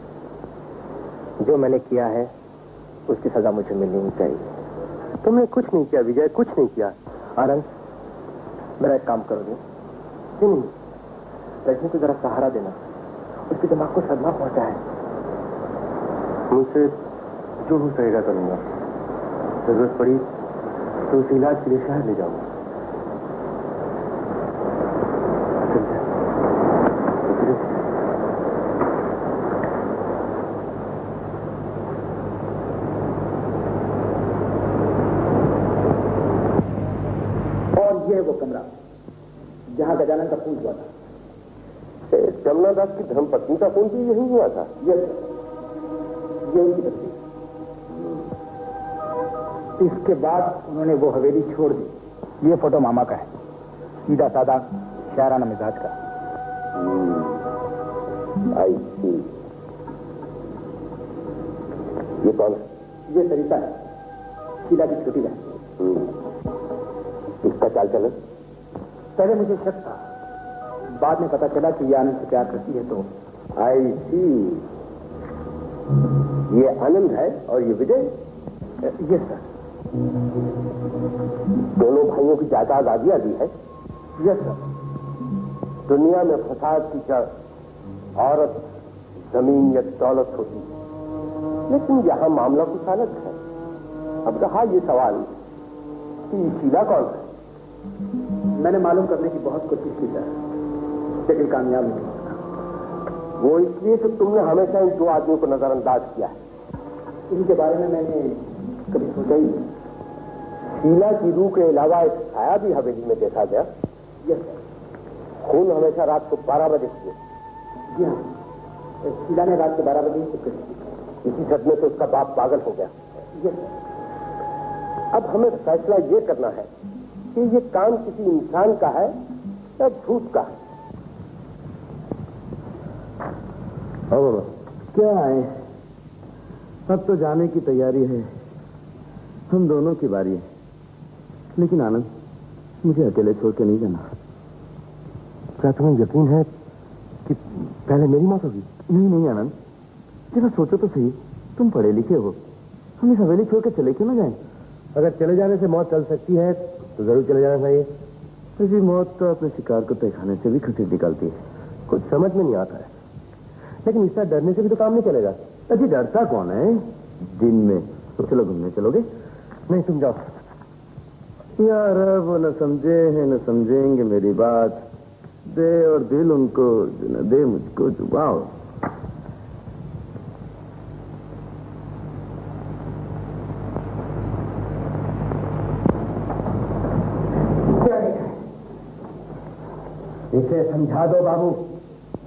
जो मैंने किया है उसकी सजा मुझे मिलनी चाहिए। तुमने कुछ नहीं किया विजय, कुछ नहीं किया। आनंद, मेरा एक काम करोगे? क्यों नहीं? रजनी को जरा सहारा देना, उसके दिमाग को सदमा पहुंचा है। मुझसे जो हो सकेगा करूंगा। जरूरत पड़ी तो उसे इलाज के लिए शहर ले जाऊंगा। और ये है वो कमरा जहां गजानन का खून हुआ था। कमला दास की धर्मपत्नी का खून भी यही हुआ था? ये उनकी तस्वीर। इसके बाद उन्होंने वो हवेली छोड़ दी। ये फोटो मामा का है, सीधा साधा शायराना मिजाज का। आई सी। ये कौन है? ये सरिता है, शीला की छोटी बहन। इसका चाल चलन? पहले मुझे शक था, बाद में पता चला कि ये आनंद से प्यार करती है। तो आई सी। ये आनंद है और ये विजय? ये सर। दोनों भाइयों की जायदाद आधी आधी है? Yes sir. दुनिया में फसाद की जड़ औरत, जमीन या दौलत होती है, लेकिन यहाँ मामला कुछ अलग है। अब रहा ये सवाल कि शीला कौन है? मैंने मालूम करने की बहुत कोशिश की सर, लेकिन कामयाब नहीं हो सका। वो इसलिए कि तुमने हमेशा इन दो आदमियों को नजरअंदाज किया है। इनके बारे में मैंने कभी सोचा ही नहीं। शीला की रूह के अलावा एक छाया भी हवेली में देखा गया। Yes sir. खून हमेशा रात को 12 बजे किए। जी हाँ, शीला ने रात के 12 बजे ही चिपक दी। इसी सदमे से उसका बाप पागल हो गया। Yes sir. अब हमें फैसला ये करना है कि ये काम किसी इंसान का है या झूठ का है। बाबा क्या आए, अब तो जाने की तैयारी है, हम दोनों की बारी है। लेकिन आनंद, मुझे अकेले छोड़ के नहीं जाना। क्या तुम्हें यकीन है कि पहले मेरी मौत होगी? नहीं नहीं आनंद, जरा सोचो तो सही, तुम पढ़े लिखे हो, हम इस हवेली छोड़ के चले क्यों ना जाएं? अगर चले जाने से मौत चल सकती है तो जरूर चले जाना चाहिए। ऐसी मौत तो अपने शिकार को तय खाने से भी खसीट निकालती है। कुछ समझ में नहीं आता है, लेकिन इस तरह डरने से भी तो काम नहीं चलेगा। अजी डरता कौन है दिन में? तो चलो घूमने चलोगे? नहीं तुम जाओ यार, वो न समझे हैं न समझेंगे मेरी बात। दे और दिल उनको न दे, मुझको जुबाओ। इसे समझा दो बाबू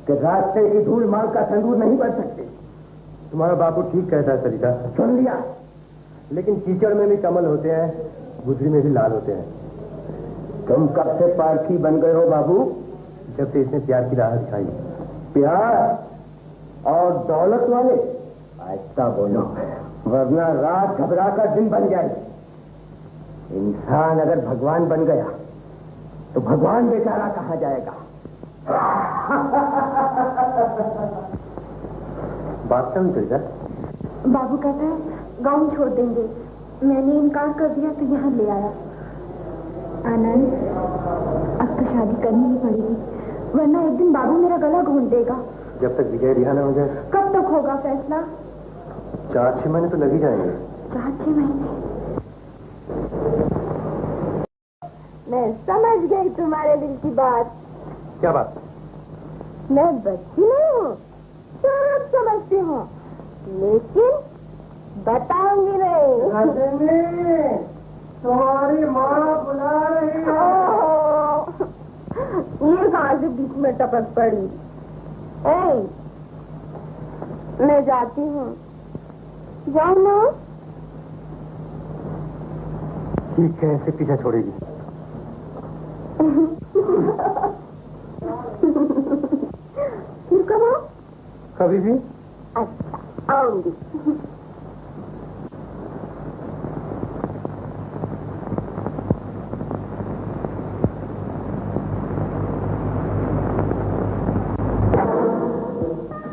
कि रास्ते की धूल मार का तंदूर नहीं बढ़ सकते। तुम्हारा बापू ठीक कहता है सरिता। सुन लिया? लेकिन कीचड़ में भी कमल होते हैं, गुजरी में भी लाल होते हैं। तुम कब से पारखी बन गए हो बाबू? जब से इसने प्यार की राह दिखाई। प्यार और दौलत वाले? ऐसा बोलो, वरना रात घबरा कर दिन बन जाए। इंसान अगर भगवान बन गया तो भगवान बेचारा कहा जाएगा। बात समझ सरिता। बाबू कहता है गांव छोड़ देंगे, मैंने इनकार कर दिया तो यहाँ ले आया। आनंद, अब तो शादी करनी ही पड़ेगी, वरना एक दिन बाबू मेरा गला घोंट देगा। जब तक विजय रिहा न हो जाए। कब तक होगा फैसला? 4-6 महीने तो लग ही जाएंगे। 4-6 महीने? मैं समझ गई तुम्हारे दिल की बात। क्या बात? मैं बच्ची नहीं हूँ, सब समझती हूँ, लेकिन बताऊंगी नहीं। तुम्हारी माँ बुला रही है। ये कहाँ से बीच में टपक पड़ी? मैं जाती हूँ, जाओ ना। ये कैसे पीछा छोड़ेगी? फिर कब आओ? कभी भी। अच्छा, आऊंगी।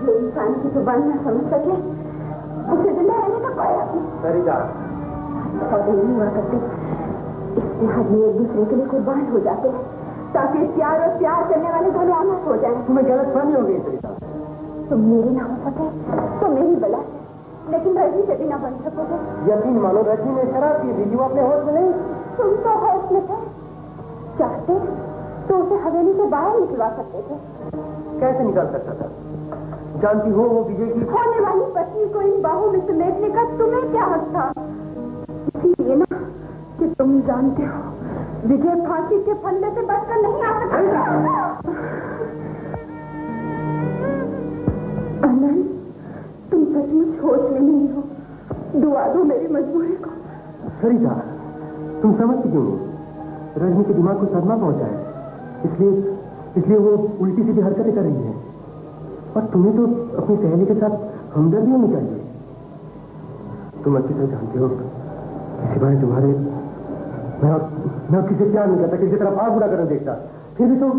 जो इंसान की जुबान न समझ सके उसे जिंदा रहने का कोई हक नहीं। सरिता, पौधे नहीं हुआ करते, इसलिए आदमी एक दूसरे के लिए कुर्बान हो जाते हैं ताकि प्यार और प्यार करने वाले दोनों अमर हो जाए। तुम्हें गलतफहमी हो गई सरिता। तुम मेरी ना हो सके तो मेरी बला, लेकिन रजनी से भी ना बन सकोगे। यकीन मानो, रजनी ने शराब पी थी, वो अपने होश में नहीं। तुम तो होश में थे, चाहते तो उसे हवेली से बाहर निकलवा सकते थे। कैसे निकाल सकता था? जानती हो वो विजय की होने वाली पत्नी को इन बाहों में समेटने का तुम्हें क्या हक था? इसीलिए ना कि तुम जानते हो विजय फांसी के फंदे से बचकर नहीं आ सकता। आनंद, तुम सचमुच होश में नहीं हो, दुआ दो मेरी मजबूरी को। सरिता, तुम समझती क्यों नहीं? रजनी के दिमाग को सदमा पहुंचा है, इसलिए वो उल्टी सीधी हरकतें कर रही है। और तुम्हें तो अपनी सहेली के साथ हमदर्दी होनी चाहिए। तुम अच्छी तरह जानते हो, सिवाय तुम्हारे मैं किसी प्यार नहीं करता, किसी तरफ आग बुरा करना देखता, फिर भी तुम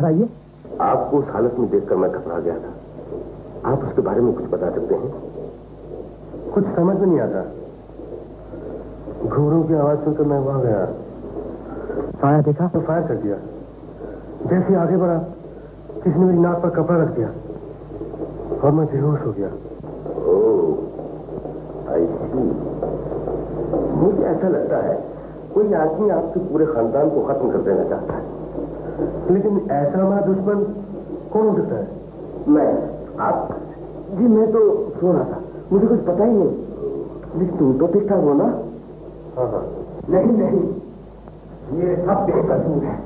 आइए। आपको उस हालत में देखकर मैं घबरा गया था। आप उसके बारे में कुछ बता सकते हैं? कुछ समझ में नहीं आता। घोड़ों की आवाज सुनकर मैं वहां गया। फायर देखा तो फायर कर दिया। जैसे आगे बढ़ा किसी ने मेरी नाक पर कपड़ा रख दिया और मैं बेहोश हो गया। मुझे ऐसा लगता है कोई आदमी आपके पूरे खानदान को खत्म कर देना चाहता है, लेकिन ऐसा हमारा दुश्मन कौन हो सकता है? मैं। आप? जी मैं तो सो रहा था, मुझे कुछ पता ही नहीं। लेकिन तुम तो ठीक ठाक हो ना? हाँ। नहीं नहीं, ये सब बेकसूर है,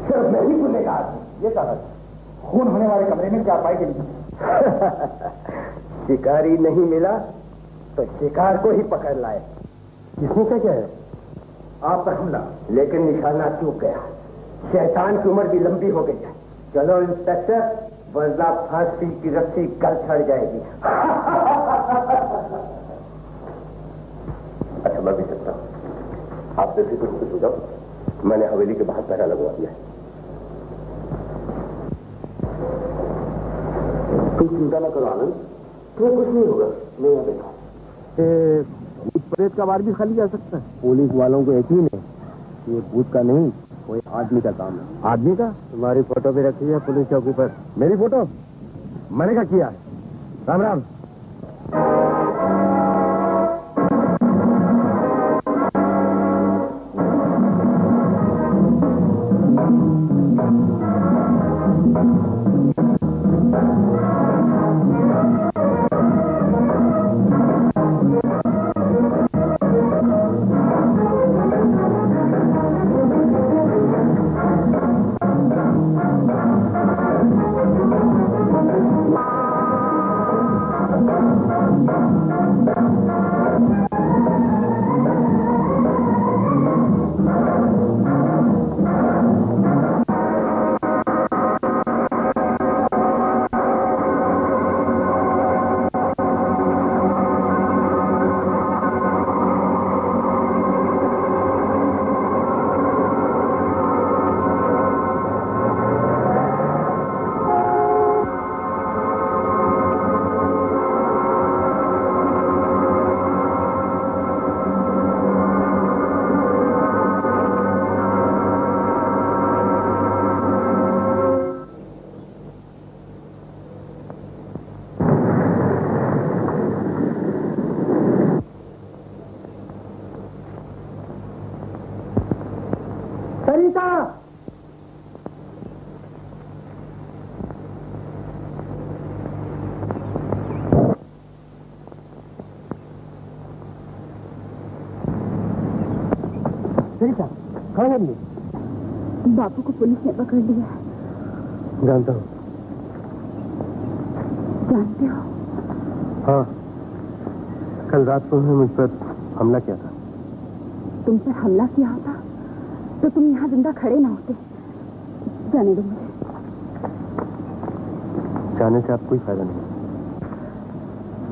सिर्फ मैं ही गुनहगार। ये कहा खून होने वाले कमरे में क्या पाई गई? शिकारी नहीं मिला तो शिकार को ही पकड़ लाए। इसमें क्या है? आप पर हमला, लेकिन निशाना चूक गया। शैतान की उम्र भी लंबी हो गई है। चलो इंस्पेक्टर, वरना फांसी की रस्सी गल छड़ जाएगी। अच्छा मैं भी सकता हूँ। आप बेफिक्र होकर सो जाओ, मैंने हवेली के बाहर पहरा लगवा दिया है। तुम चिंता ना करो आनंद, तुम्हें कुछ नहीं होगा। मैं यहाँ बैठा। प्रेत का वार भी खाली जा सकता है। पुलिस वालों को यकीन है ये भूत का नहीं, कोई आदमी का काम है। आदमी का? तुम्हारी फोटो भी रखी है पुलिस चौकी पर। मेरी फोटो? मैंने क्या किया? राम राम। कहाँ है? बापू को पुलिस ने पकड़ लिया। जानता हूँ। जानते हो? हाँ, कल रात को उन्होंने मुझ पर हमला किया था। तुम पर हमला किया होता तो तुम यहाँ जिंदा खड़े ना होते। जाने दो मुझे। जाने से आप कोई फायदा नहीं।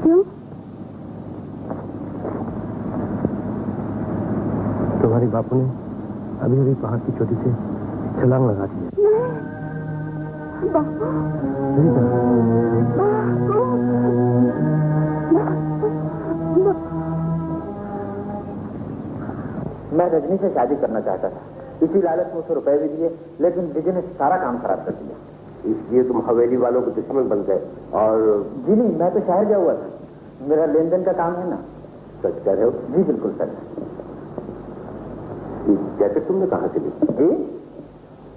क्यों? तुम्हारे बापू ने अभी अभी पहाड़ की चोटी से छलांग लगा दी है। बापू। मैं रजनी से शादी करना चाहता था, इसी लालच में उसे रुपए भी दिए, लेकिन विजय ने सारा काम खराब कर दिया। इसलिए तुम हवेली वालों को दुश्मन बन गए। और जी नहीं, मैं तो शहर गया हुआ था, मेरा लेन देन का काम है ना। सच कह रहे हो? जी बिल्कुल सच। जैकेट तुमने कहाँ से ली? जी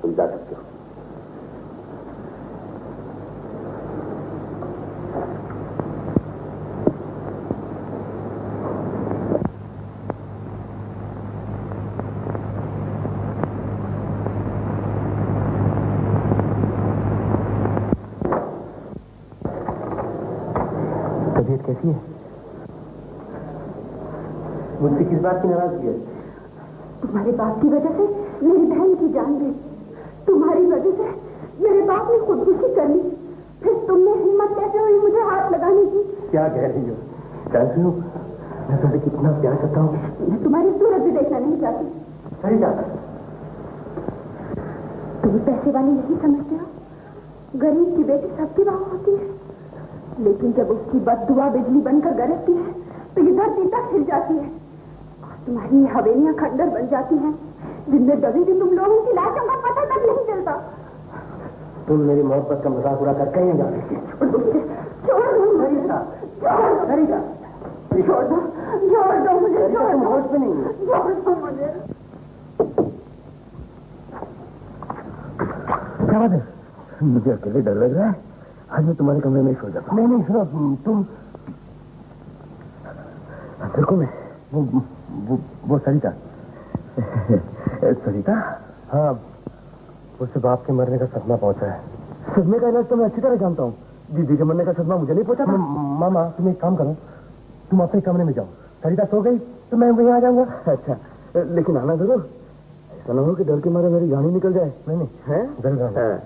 तुम जा सकते हो। तबीयत कैसी है? मुझसे किस बात की नाराजगी है? तुम्हारे बाप की वजह से मेरी बहन की जान गई। तुम्हारी वजह से मेरे बाप ने खुदकुशी कर ली। फिर तुमने हिम्मत कैसे हुई मुझे हाथ लगाने की? क्या कह रही हो? जानती हो मैं तुमसे कितना प्यार करता हूँ। मैं तुम्हारी सूरत भी देखना नहीं चाहती। सही जाता। तुम पैसे वाले नहीं समझते हो? गरीब की बेटी सबकी बहू होती है, लेकिन जब उसकी बददुआ बिजली बनकर गरजती है तो ये धरती तक हिल जाती है और तुम्हारी हवेलियां खंडर बन जाती हैं, जिनमें कभी भी तुम लोगों की लाशों का पता तक नहीं चलता। तुम मेरी मोहब्बत का मजाक उड़ा कर कहीं जा रही थी। छोड़ दो मुझे, छोड़ दो मुझे, तुम होश पे नहीं हो। छोड़ दो मुझे। क्या बात है? मुझे अकेले डर लग रहा है। आज मैं तुम्हारे कमरे में सो जाता हूँ। नहीं सुनो, तुम देखो मैं वो सरिता। सरिता? हाँ, उससे बाप के मरने का सदमा पहुंचा है। सदमे का इलाज तो मैं अच्छी तरह जानता हूँ। दीदी के मरने का सदमा मुझे नहीं पहुंचा था। मामा तुम एक काम करो, तुम अपने कमरे में जाओ। सरिता सो गई तो मैं वहीं आ जाऊंगा। अच्छा, लेकिन आना जरूर। ऐसा ना हो कि डर के मारे मेरी जान ही निकल जाए। नहीं है जरूर।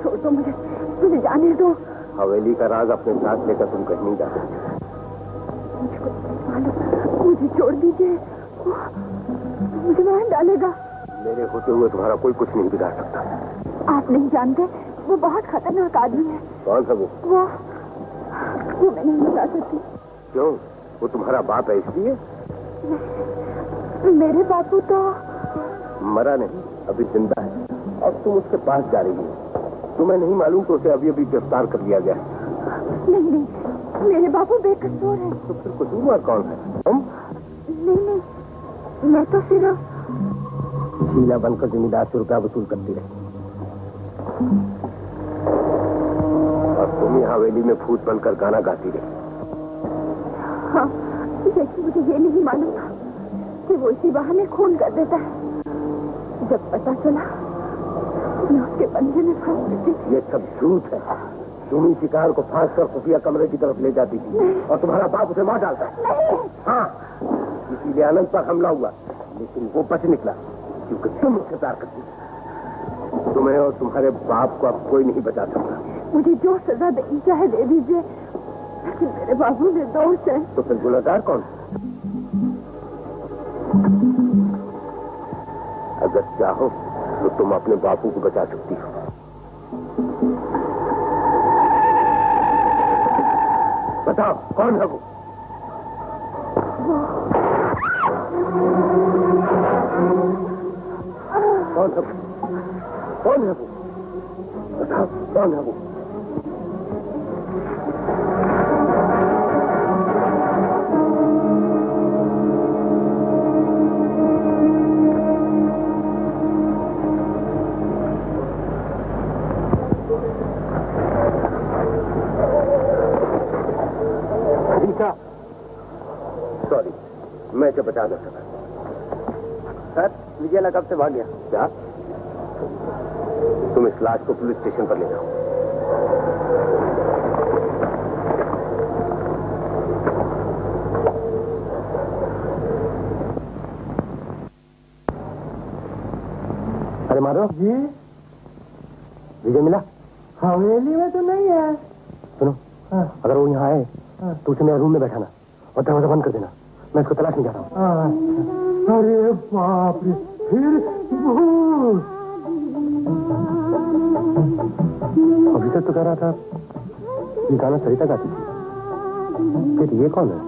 छोड़ दो मुझे, मुझे जाने दो। हवेली का राज अपने साथ लेकर तुम कहीं नहीं जा सकते। मुझको मालूम, मुझे छोड़ दीजिए, मुझे मार डालेगा। मेरे होते हुए तुम्हारा कोई कुछ नहीं बिगाड़ सकता। आप नहीं जानते, वो बहुत खतरनाक आदमी है। कौन सा वो मैं नहीं बता सकती। क्यों? वो तुम्हारा बाप है इसलिए? मेरे बापू तो मरा नहीं, अभी जिंदा है और तुम उसके पास जा रही हो। तुम्हें नहीं मालूम तो उसे अभी अभी गिरफ्तार कर लिया गया। नहीं, मेरे बापू बेकसूर है। तो फिर कसूरवार कौन है? तुम? नहीं, मैं तो सिर्फ शीला बनकर जमींदार से रुपया वसूल करती रही और तुम ही हवेली में भूत बनकर गाना गाती रही। हाँ, लेकिन मुझे ये नहीं मालूम था कि वो इसी बहाने खून कर देता है। जब पता चला मैं उसके पंजे में फंस गई। ये सब झूठ है। तुम ही शिकार को फांस कर खुफिया कमरे की तरफ ले जाती थी और तुम्हारा बाप उसे मार डालता। हाँ, इसीलिए आनंद पर हमला हुआ, लेकिन वो बच निकला क्योंकि तुम उससे प्यार करती थी। तुम्हें और तुम्हारे बाप को अब कोई नहीं बचा सकता। मुझे जो सजा देनी चाहे दे दीजिए, लेकिन मेरे बाबू निर्दोष है। तो फिर गुनहगार कौन? अगर चाहो तो तुम अपने बापू को बचा सकती हो। बताओ कौन है वो? कौन है वो? कौन है वो? बताओ कौन है वो? सॉरी, मैं इसे बचा न सका। सर, विजयला कब से भाग गया? क्या? तुम इस लाश को पुलिस स्टेशन पर ले जाओ। अरे माधव जी, विजय मिला? हवेली में तो नहीं है। सुनो, अगर वो यहाँ आए तो उसे मेरे रूम में बैठाना और दरवाजा बंद कर देना। मैं इसको तलाश नहीं जा रहा हूँ। अरे बाप रे, फिर भूत। अभी तक तो कह रहा था ये गाना सरिता गाती थी, फिर ये कौन है?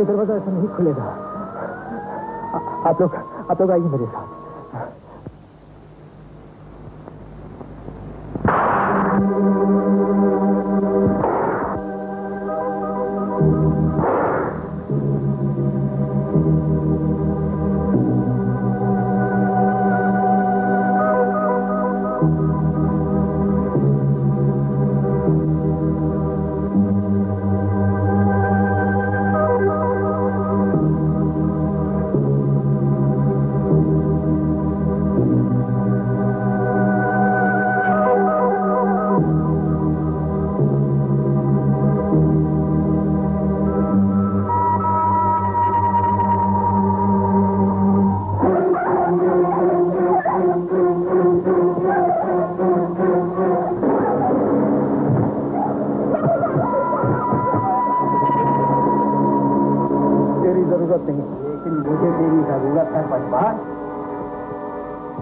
दरवाजा ऐसा नहीं खुलेगा। आप लोग आइए मेरे साथ।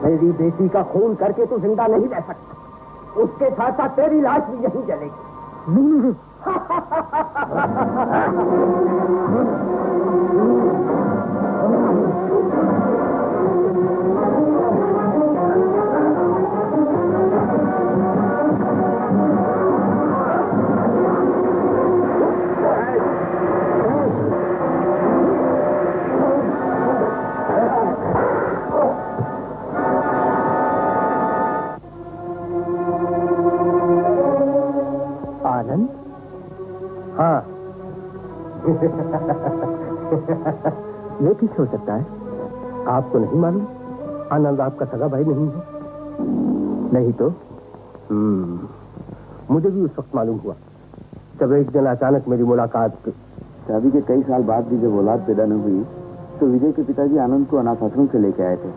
मेरी बेटी का खून करके तू जिंदा नहीं रह सकता। उसके साथ साथ तेरी लाश भी यहीं जलेगी। हाँ। ये किस हो सकता है? आपको नहीं मालूम? आनंद आपका सगा भाई नहीं है? नहीं तो मुझे भी उस वक्त मालूम हुआ जब एक दिन अचानक मेरी मुलाकात। शादी के कई साल बाद भी जब औलाद पैदा न हुई तो विजय के पिताजी आनंद को अनाथ आश्रम से लेके आए थे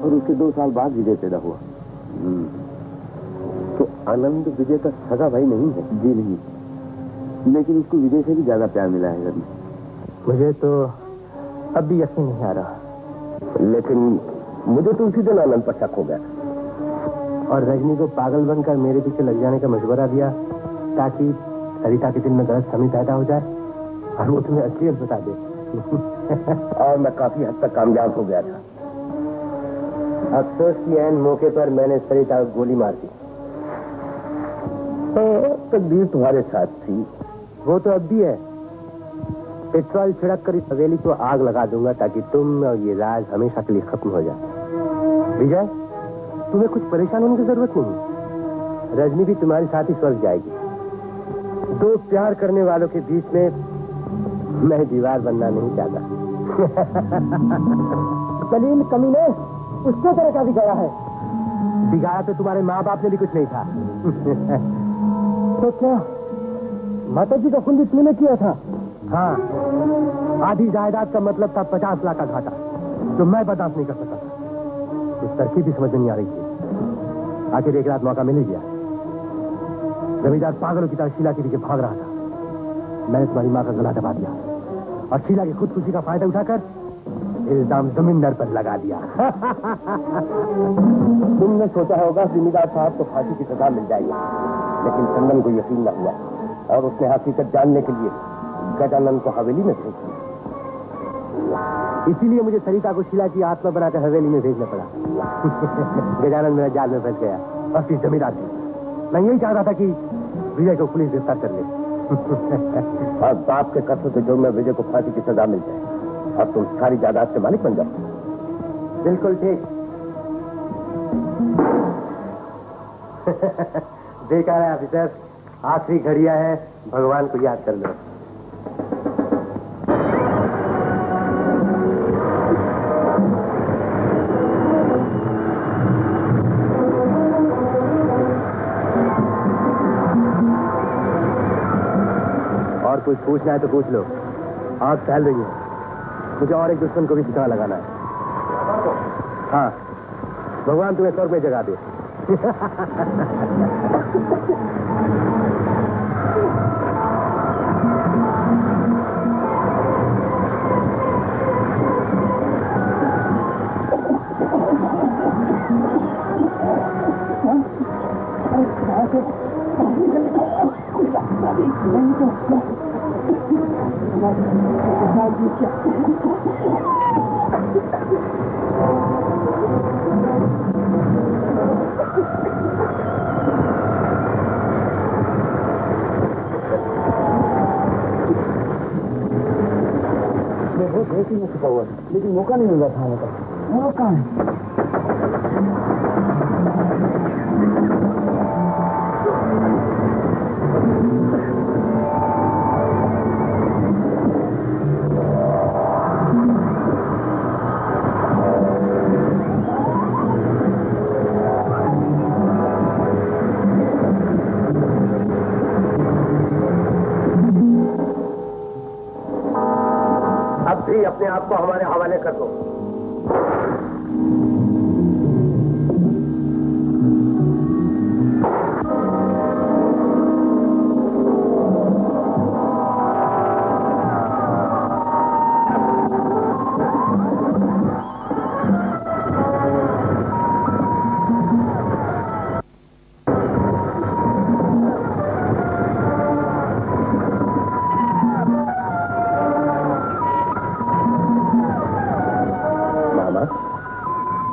और उसके 2 साल बाद विजय पैदा हुआ। तो आनंद विजय का सगा भाई नहीं है? जी नहीं, लेकिन उसको विजय से भी ज्यादा प्यार मिला है घर में। मुझे तो अब भी यकीन नहीं आ रहा, लेकिन मुझे तो उसी दिन आनंद पर शक हो गया और रजनी को पागल बनकर मेरे पीछे लग जाने का मशवरा दिया ताकि सरिता के दिल में गलत फहमी पैदा हो जाए और वो तुम्हें असलियत बता दे। और मैं काफी हद तक कामयाब हो गया था। अफसोस की ऐन मौके पर मैंने सरिता को गोली मार दी। तकदीर तुम्हारे साथ थी। वो तो अब भी है। पेट्रोल छिड़क कर इस हवेली को आग लगा दूंगा ताकि तुम और ये राज हमेशा के लिए खत्म हो जाए। विजय, तुम्हें कुछ परेशान होने की जरूरत नहीं। रजनी भी तुम्हारे साथ ही स्वर्ग जाएगी। 2 प्यार करने वालों के बीच में मैं दीवार बनना नहीं चाहता। दलील कमीने, उसको तरह का बिगाड़ा है। बिगाड़ा तो तुम्हारे माँ बाप ने भी कुछ नहीं था। तो क्या माता जी का खून तुमने किया था? हाँ, आधी जायदाद का मतलब था 50 लाख का घाटा जो मैं बर्दाश्त नहीं कर सकता था। कुछ तरकीब भी समझ नहीं आ रही थी। आखिर एक रात मौका मिल ही गया। जमींदार पागलों की तरह शीला के पीछे भाग रहा था। मैंने तुम्हारी माँ का गला दबा दिया और शीला की खुदकुशी का फायदा उठाकर इल्जाम जमींदार पर लगा दिया। तुमने सोचा होगा जमींदार साहब को फांसी की सजा मिल जाएगी, लेकिन चंदन को यकीन न हुआ और उसने हकीकत जानने के लिए गजानंद को हवेली में भेज दिया। इसीलिए मुझे सरिता को शीला की आत्मा बनाकर हवेली में भेजना पड़ा। गजानंद मेरा जाल में फंस गया और फिर जमींदार थी। मैं यही चाह रहा था कि विजय को पुलिस गिरफ्तार कर ले और बाप के कसम से जो मैं विजय को फांसी की सजा मिल जाए और तुम सारी जायदाद के मालिक बन जाओ। बिल्कुल ठीक। देखा है ऑफिसर, आखिरी घड़ियां हैं, भगवान को याद कर लो। कुछ पूछना है तो पूछ लो। आग फैल रही है, मुझे और एक दुश्मन को भी ठिकाना लगाना है। हाँ, भगवान तुम्हें स्वर्ग में जगा दे। लेकिन मौका नहीं मिल रहा था आने का। वो लोग कहाँ हैं? अब भी अपने आप को हमारे हवाले कर दो।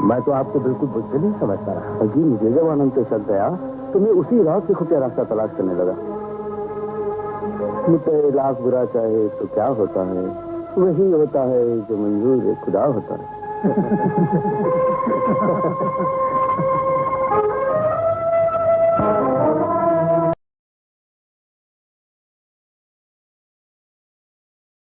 मैं तो आपको बिल्कुल बुद्धि नहीं समझता रहा जी। मुझे जब आनंद पे शक गया तो मैं उसी रात से खुफिया रास्ता तलाश करने लगा। मुझे लाख बुरा चाहे तो क्या होता है, वही होता है जो मंजूर खुदा होता है।